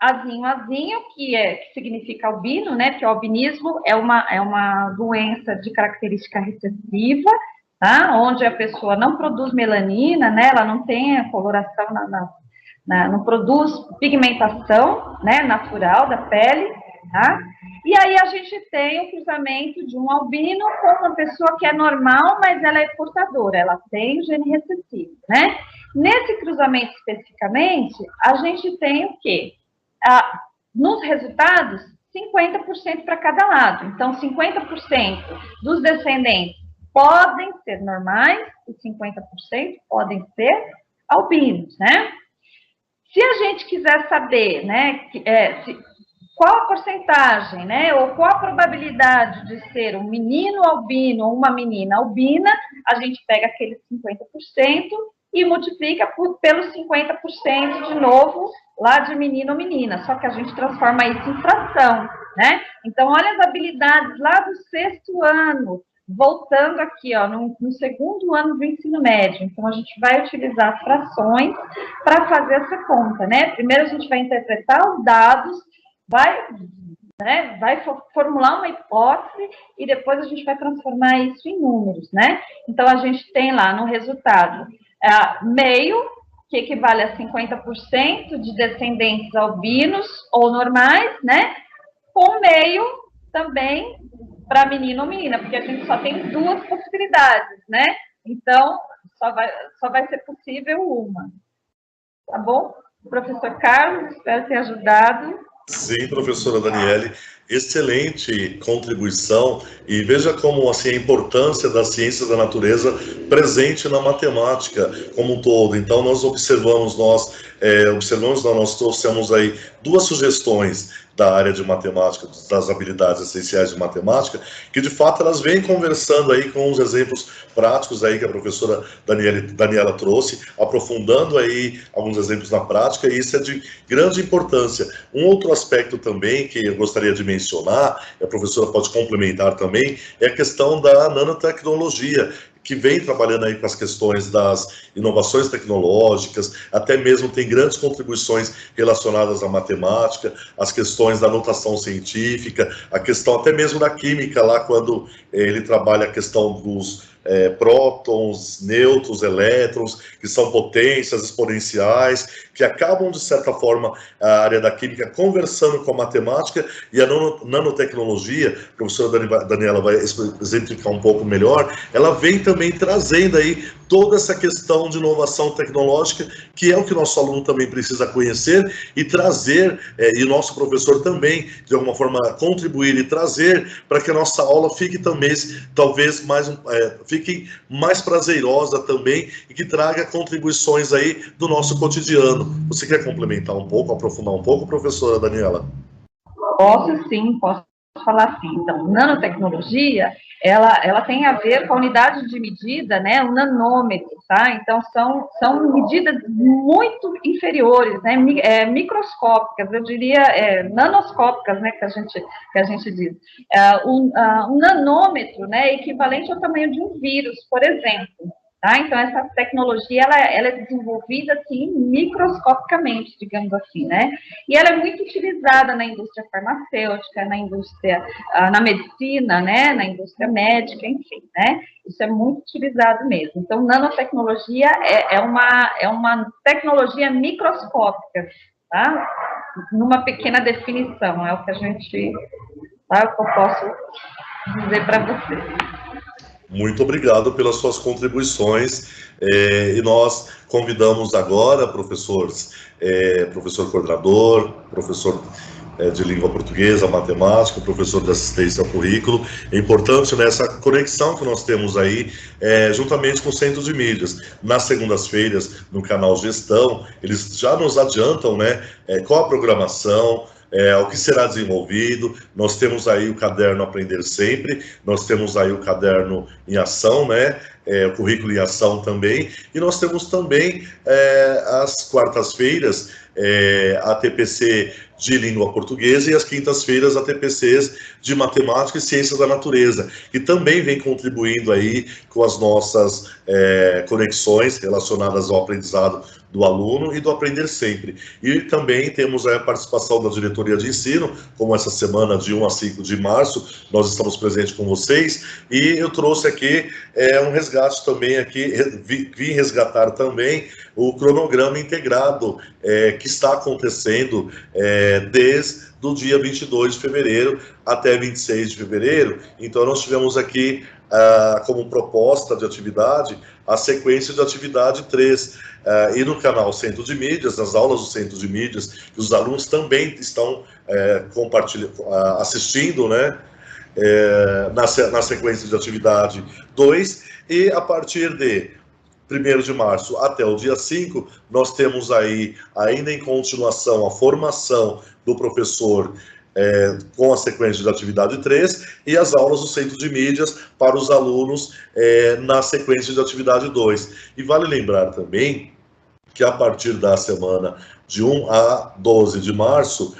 azinho, que significa albino, né, porque o albinismo é uma doença de característica recessiva, tá, onde a pessoa não produz melanina, né, ela não tem a coloração, não produz pigmentação, né, natural da pele, tá? E aí a gente tem o cruzamento de um albino com uma pessoa que é normal, mas ela é portadora, ela tem o gene recessivo, né? Nesse cruzamento especificamente, a gente tem o quê? Nos resultados, 50% para cada lado. Então, 50% dos descendentes podem ser normais e 50% podem ser albinos, né? Se a gente quiser saber, né, qual a porcentagem, né, ou qual a probabilidade de ser um menino albino ou uma menina albina, a gente pega aqueles 50% e multiplica pelos 50% de novo, lá de menino ou menina, só que a gente transforma isso em fração, né? Então, olha as habilidades lá do 6º ano, voltando aqui, ó, no segundo ano do ensino médio. Então, a gente vai utilizar as frações para fazer essa conta, né? Primeiro, a gente vai interpretar os dados, vai formular uma hipótese e depois a gente vai transformar isso em números, né? Então, a gente tem lá no resultado meio, que equivale a 50% de descendentes albinos ou normais, né? Com meio também para menino ou menina, porque a gente só tem 2 possibilidades, né? Então, só vai ser possível uma. Tá bom? Professor Carlos, espero ter ajudado. Sim, professora Daniele, excelente contribuição, e veja como assim, a importância das ciências da natureza presente na matemática como um todo. Então nós trouxemos aí 2 sugestões da área de matemática, das habilidades essenciais de matemática, que de fato elas vêm conversando aí com os exemplos práticos aí que a professora Daniela trouxe, aprofundando aí alguns exemplos na prática, e isso é de grande importância. Um outro aspecto também que eu gostaria de mencionar, e a professora pode complementar também, é a questão da nanotecnologia. que vem trabalhando aí com as questões das inovações tecnológicas, até mesmo tem grandes contribuições relacionadas à matemática, as questões da notação científica, a questão até mesmo da química, lá quando ele trabalha a questão dos prótons, nêutrons, elétrons, que são potências exponenciais, que acabam, de certa forma, a área da química conversando com a matemática, e a nanotecnologia, a professora Daniela vai exemplificar um pouco melhor, ela vem também trazendo aí toda essa questão de inovação tecnológica, que é o que o nosso aluno também precisa conhecer e trazer, e o nosso professor também, de alguma forma, contribuir e trazer, para que a nossa aula fique também, talvez, fique mais prazerosa também, e que traga contribuições aí do nosso cotidiano. Você quer complementar um pouco, aprofundar um pouco, professora Daniela? Posso sim, posso falar assim. Então, nanotecnologia, ela tem a ver com a unidade de medida, né, o nanômetro, tá? Então, são medidas muito inferiores, né, microscópicas, eu diria nanoscópicas, né, que a gente diz. Um nanômetro, né, é equivalente ao tamanho de um vírus, por exemplo. Tá? Então, essa tecnologia, ela é desenvolvida, assim, microscopicamente, digamos assim, né? E ela é muito utilizada na indústria farmacêutica, na indústria, na medicina, né? Na indústria médica, enfim, né? Isso é muito utilizado mesmo. Então, nanotecnologia é uma tecnologia microscópica, tá? Numa pequena definição, é o que tá? O que eu posso dizer para vocês. Muito obrigado pelas suas contribuições, e nós convidamos agora, professor coordenador, professor de língua portuguesa, matemática, professor de assistência ao currículo. É importante nessa conexão que nós temos aí, juntamente com o Centro de Mídias. Nas segundas-feiras, no canal Gestão, eles já nos adiantam, né, qual a programação, o que será desenvolvido. Nós temos aí o caderno Aprender Sempre, nós temos aí o caderno em ação, né? O currículo em ação também, e nós temos também as quartas-feiras a TPC de língua portuguesa e as quintas-feiras a TPCs de matemática e ciências da natureza, que também vem contribuindo aí com as nossas conexões relacionadas ao aprendizado do aluno e do Aprender Sempre. E também temos a participação da diretoria de ensino, como essa semana de 1 a 5 de março, nós estamos presentes com vocês, e eu trouxe aqui um resgate também aqui, vim resgatar também o cronograma integrado que está acontecendo desde do dia 22 de fevereiro até 26 de fevereiro. Então, nós tivemos aqui, como proposta de atividade, a sequência de atividade 3. E no canal Centro de Mídias, nas aulas do Centro de Mídias, os alunos também estão assistindo, né, na sequência de atividade 2, e a partir de 1º de março até o dia 5, nós temos aí, ainda em continuação, a formação do professor com a sequência de atividade 3 e as aulas do Centro de Mídias para os alunos na sequência de atividade 2. E vale lembrar também que a partir da semana de 1 a 12 de março,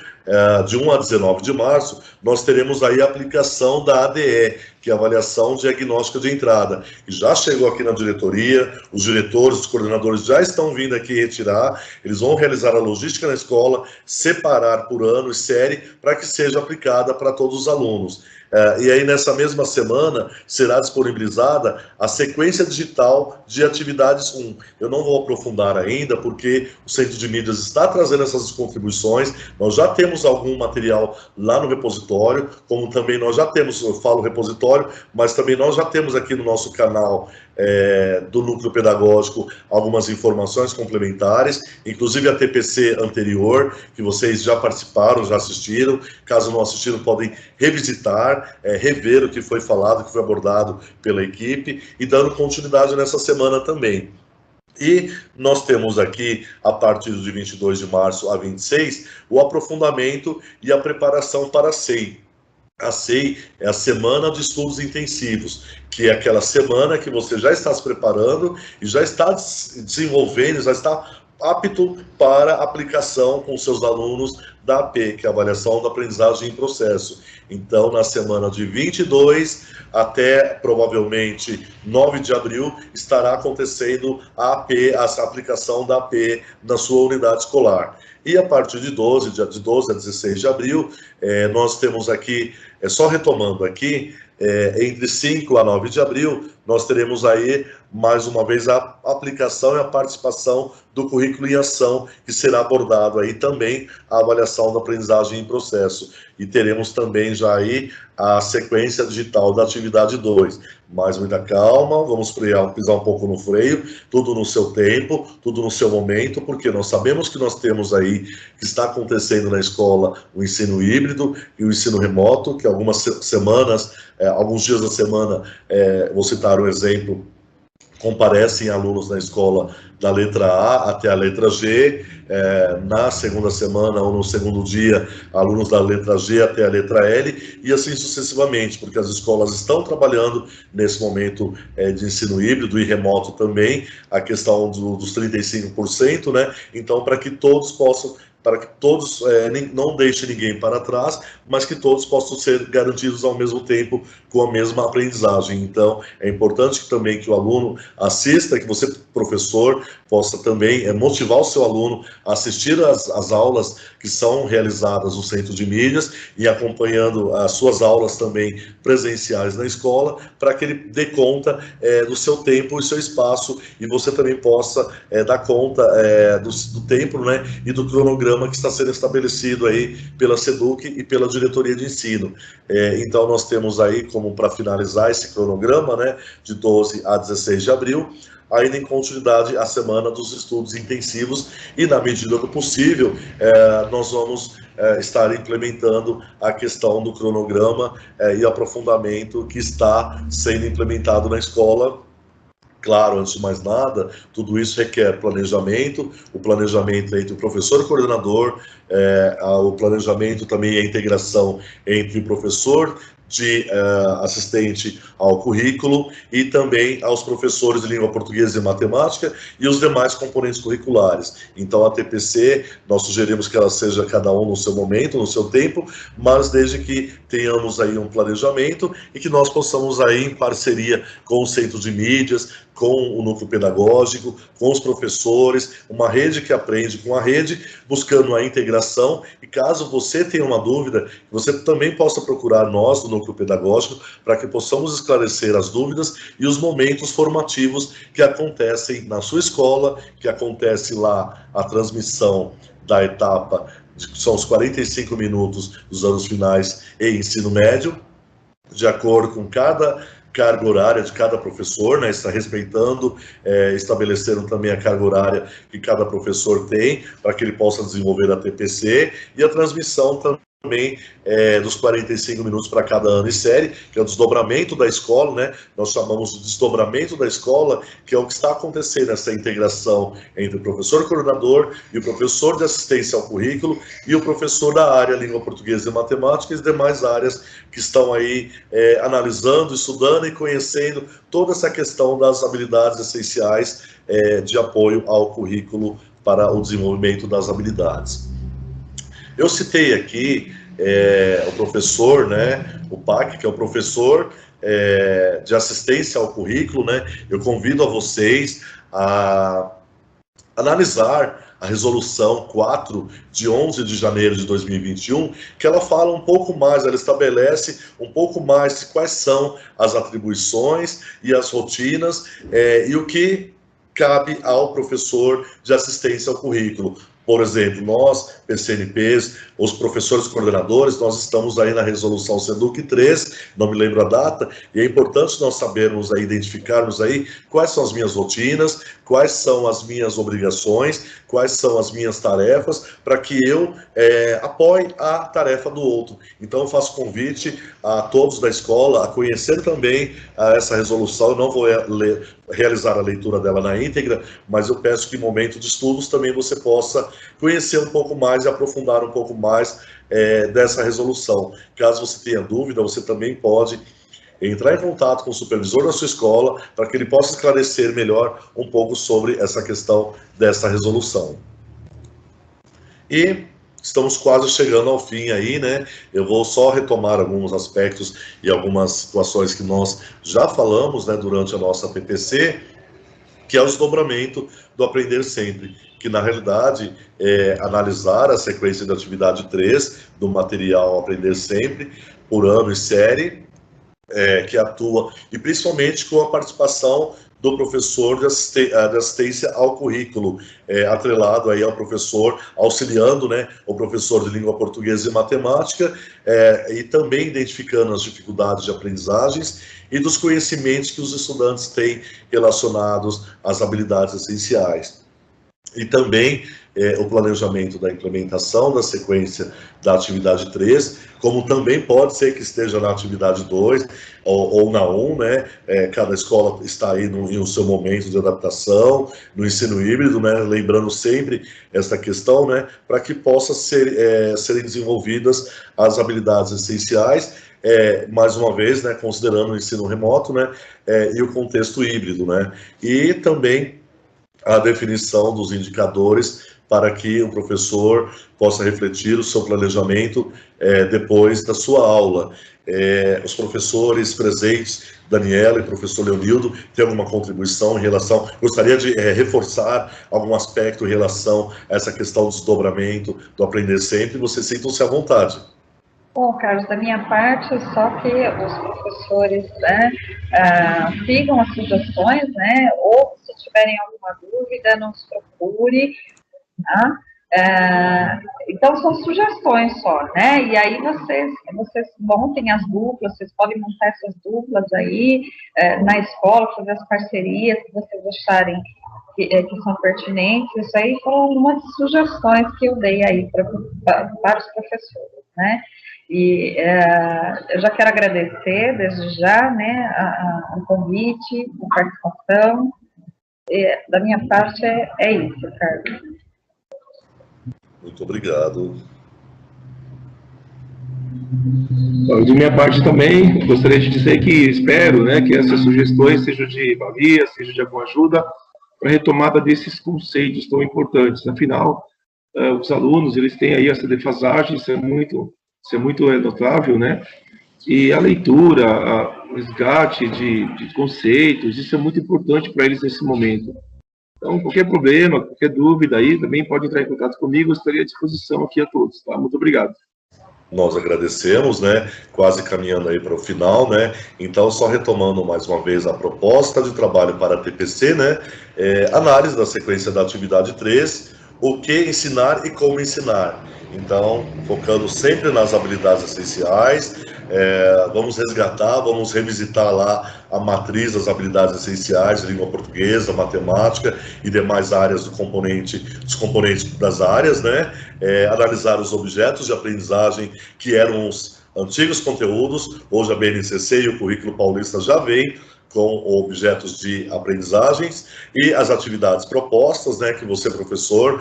de 1 a 19 de março, nós teremos aí a aplicação da ADE, que é a avaliação diagnóstica de entrada, que já chegou aqui na diretoria, os diretores, os coordenadores já estão vindo aqui retirar, eles vão realizar a logística na escola, separar por ano e série, para que seja aplicada para todos os alunos. E aí, nessa mesma semana, será disponibilizada a sequência digital de atividades 1. Eu não vou aprofundar ainda, porque o Centro de Mídias está trazendo essas contribuições, nós já temos algum material lá no repositório, como também nós já temos, eu falo repositório, mas também nós já temos aqui no nosso canal do Núcleo Pedagógico algumas informações complementares, inclusive a TPC anterior, que vocês já participaram, já assistiram. Caso não assistiram, podem revisitar, rever o que foi falado, o que foi abordado pela equipe, e dando continuidade nessa semana também. E nós temos aqui, a partir de 22 de março a 26, o aprofundamento e a preparação para a SEI. A SEI é a Semana de Estudos Intensivos, que é aquela semana que você já está se preparando e já está desenvolvendo, já está apto para aplicação com seus alunos da AP, que é a avaliação da aprendizagem em processo. Então, na semana de 22 até provavelmente 9 de abril, estará acontecendo a AP, a aplicação da AP na sua unidade escolar. E a partir de 12 a 16 de abril, nós temos aqui, só retomando aqui, entre 5 a 9 de abril, nós teremos aí, mais uma vez, a aplicação e a participação do currículo em ação, que será abordado aí também a avaliação da aprendizagem em processo. E teremos também já aí a sequência digital da atividade 2. Mais muita calma, vamos pisar um pouco no freio, tudo no seu tempo, tudo no seu momento, porque nós sabemos que nós temos aí, que está acontecendo na escola, o ensino híbrido e o ensino remoto, que algumas semanas, alguns dias da semana, vou citar um exemplo, comparecem alunos na escola da letra A até a letra G, na segunda semana ou no segundo dia, alunos da letra G até a letra L, e assim sucessivamente, porque as escolas estão trabalhando nesse momento de ensino híbrido e remoto também, a questão dos 35%, né? Então, para que todos possam, para que todos não deixem ninguém para trás, mas que todos possam ser garantidos ao mesmo tempo com a mesma aprendizagem. Então, é importante também que o aluno assista, que você, professor, possa também motivar o seu aluno a assistir às aulas que são realizadas no Centro de Mídias e acompanhando as suas aulas também presenciais na escola, para que ele dê conta do seu tempo e seu espaço, e você também possa dar conta do tempo, né, e do cronograma que está sendo estabelecido aí pela SEDUC e pela diretoria de ensino. Então, nós temos aí, como para finalizar esse cronograma, né, de 12 a 16 de abril, ainda em continuidade a semana dos estudos intensivos, e na medida do possível, nós vamos estar implementando a questão do cronograma e aprofundamento que está sendo implementado na escola. Claro, antes de mais nada, tudo isso requer planejamento, o planejamento entre o professor e o coordenador, o planejamento também e a integração entre o professor de assistente ao currículo e também aos professores de língua portuguesa e matemática e os demais componentes curriculares. Então, a TPC, nós sugerimos que ela seja cada um no seu momento, no seu tempo, mas desde que tenhamos aí um planejamento e que nós possamos aí, em parceria com o Centro de Mídias, com o núcleo pedagógico, com os professores, uma rede que aprende com a rede, buscando a integração, e caso você tenha uma dúvida, você também possa procurar nós, do núcleo pedagógico, para que possamos esclarecer as dúvidas e os momentos formativos que acontecem na sua escola, que acontece lá a transmissão da etapa, que são os 45 minutos dos anos finais e ensino médio, de acordo com cada carga horária de cada professor, né, está respeitando, estabelecendo também a carga horária que cada professor tem, para que ele possa desenvolver a TPC, e a transmissão também dos 45 minutos para cada ano e série, que é o desdobramento da escola, né? Nós chamamos de desdobramento da escola, que é o que está acontecendo, essa integração entre o professor coordenador e o professor de assistência ao currículo e o professor da área língua portuguesa e matemática e as demais áreas que estão aí analisando, estudando e conhecendo toda essa questão das habilidades essenciais de apoio ao currículo para o desenvolvimento das habilidades. Eu citei aqui o professor, né, o PAC, que é o professor de assistência ao currículo, né. Eu convido a vocês a analisar a resolução 4 de 11 de janeiro de 2021, que ela fala um pouco mais, ela estabelece um pouco mais de quais são as atribuições e as rotinas e o que cabe ao professor de assistência ao currículo. Por exemplo, nós, PCNPs, os professores coordenadores, nós estamos aí na resolução SEDUC 3, não me lembro a data, e é importante nós sabermos aí, identificarmos aí quais são as minhas rotinas, quais são as minhas obrigações, quais são as minhas tarefas, para que eu apoie a tarefa do outro. Então, eu faço convite a todos da escola a conhecer também essa resolução. Eu não vou realizar a leitura dela na íntegra, mas eu peço que em momento de estudos também você possa conhecer um pouco mais e aprofundar um pouco mais dessa resolução. Caso você tenha dúvida, você também pode entrar em contato com o supervisor da sua escola para que ele possa esclarecer melhor um pouco sobre essa questão dessa resolução. E estamos quase chegando ao fim aí, né? Eu vou só retomar alguns aspectos e algumas situações que nós já falamos, né, durante a nossa PPC, que é o desdobramento do Aprender Sempre, que na realidade é analisar a sequência de atividade 3 do material Aprender Sempre, por ano e série, que atua, e principalmente com a participação do professor de assistência ao currículo, atrelado aí ao professor, auxiliando, né, o professor de língua portuguesa e matemática, e também identificando as dificuldades de aprendizagens e dos conhecimentos que os estudantes têm relacionados às habilidades essenciais. E também o planejamento da implementação da sequência da atividade 3, como também pode ser que esteja na atividade 2 ou na 1, né? Cada escola está aí no seu momento de adaptação, no ensino híbrido, né? Lembrando sempre essa questão, né? Para que possa serem desenvolvidas as habilidades essenciais, mais uma vez, né? Considerando o ensino remoto, né? E o contexto híbrido, né? E também a definição dos indicadores para que o professor possa refletir o seu planejamento depois da sua aula. Os professores presentes, Daniela e professor Leonildo, têm alguma contribuição em relação... Gostaria de reforçar algum aspecto em relação a essa questão do desdobramento, do Aprender Sempre. Vocês sintam-se à vontade. Bom, Carlos, da minha parte, só que os professores, né, sigam as sugestões, né, ou se tiverem alguma dúvida, nos procure, tá? Então, são sugestões só, né, e aí vocês montem as duplas, vocês podem montar essas duplas aí na escola, fazer as parcerias que vocês acharem que são pertinentes. Isso aí foram umas sugestões que eu dei aí para os professores, né. E eu já quero agradecer desde já, né, o convite, a participação. Da minha parte é isso, Carlos. Muito obrigado. Bom, de minha parte também, gostaria de dizer que espero, né, que essas sugestões sejam de valia, sejam de alguma ajuda para a retomada desses conceitos tão importantes. Afinal, os alunos, eles têm aí essa defasagem, isso é muito notável, né? E a leitura, o resgate de conceitos, isso é muito importante para eles nesse momento. Então, qualquer problema, qualquer dúvida aí, também pode entrar em contato comigo, eu estarei à disposição aqui a todos, tá? Muito obrigado. Nós agradecemos, né? Quase caminhando aí para o final, né? Então, só retomando mais uma vez a proposta de trabalho para a TPC, né? Análise da sequência da atividade 3, o que ensinar e como ensinar. Então, focando sempre nas habilidades essenciais, vamos resgatar, vamos revisitar lá a matriz das habilidades essenciais, língua portuguesa, matemática e demais áreas dos componentes das áreas, né? Analisar os objetos de aprendizagem que eram os antigos conteúdos. Hoje a BNCC e o Currículo Paulista já vem com objetos de aprendizagens e as atividades propostas, né, que você, professora,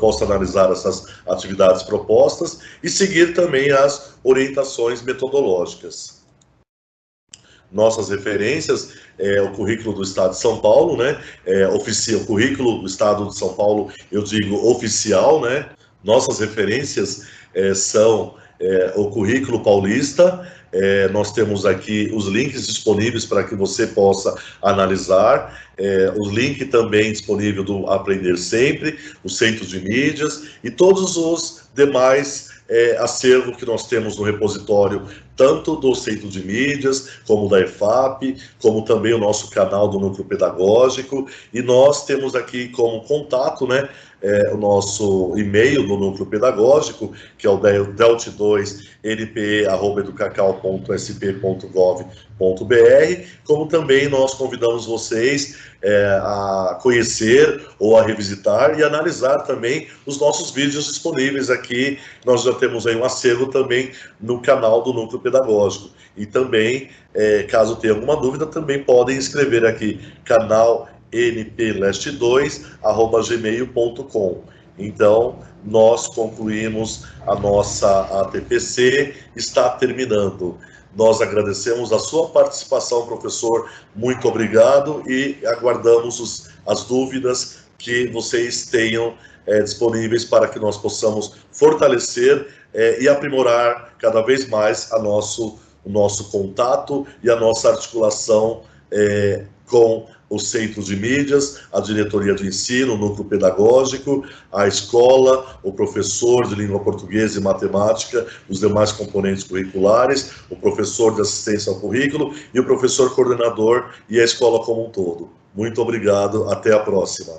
possa analisar essas atividades propostas e seguir também as orientações metodológicas. Nossas referências o currículo do Estado de São Paulo, né, o currículo do Estado de São Paulo, eu digo oficial, né, nossas referências são o Currículo Paulista. Nós temos aqui os links disponíveis para que você possa analisar, o link também disponível do Aprender Sempre, o Centro de Mídias e todos os demais acervo que nós temos no repositório, tanto do Centro de Mídias, como da EFAP, como também o nosso canal do Núcleo Pedagógico, e nós temos aqui como contato, né, o nosso e-mail do Núcleo Pedagógico, que é o delt2npe@educacau.sp.gov.br, como também nós convidamos vocês a conhecer ou a revisitar e analisar também os nossos vídeos disponíveis aqui. Nós já temos aí um acervo também no canal do Núcleo Pedagógico. E também, caso tenha alguma dúvida, também podem escrever aqui, canal npleste2@gmail.com. Então, nós concluímos a nossa ATPC, está terminando. Nós agradecemos a sua participação, professor. Muito obrigado e aguardamos as dúvidas que vocês tenham disponíveis para que nós possamos fortalecer e aprimorar cada vez mais o nosso contato e a nossa articulação com os centros de mídias, a diretoria de ensino, o núcleo pedagógico, a escola, o professor de língua portuguesa e matemática, os demais componentes curriculares, o professor de assistência ao currículo e o professor coordenador e a escola como um todo. Muito obrigado, até a próxima.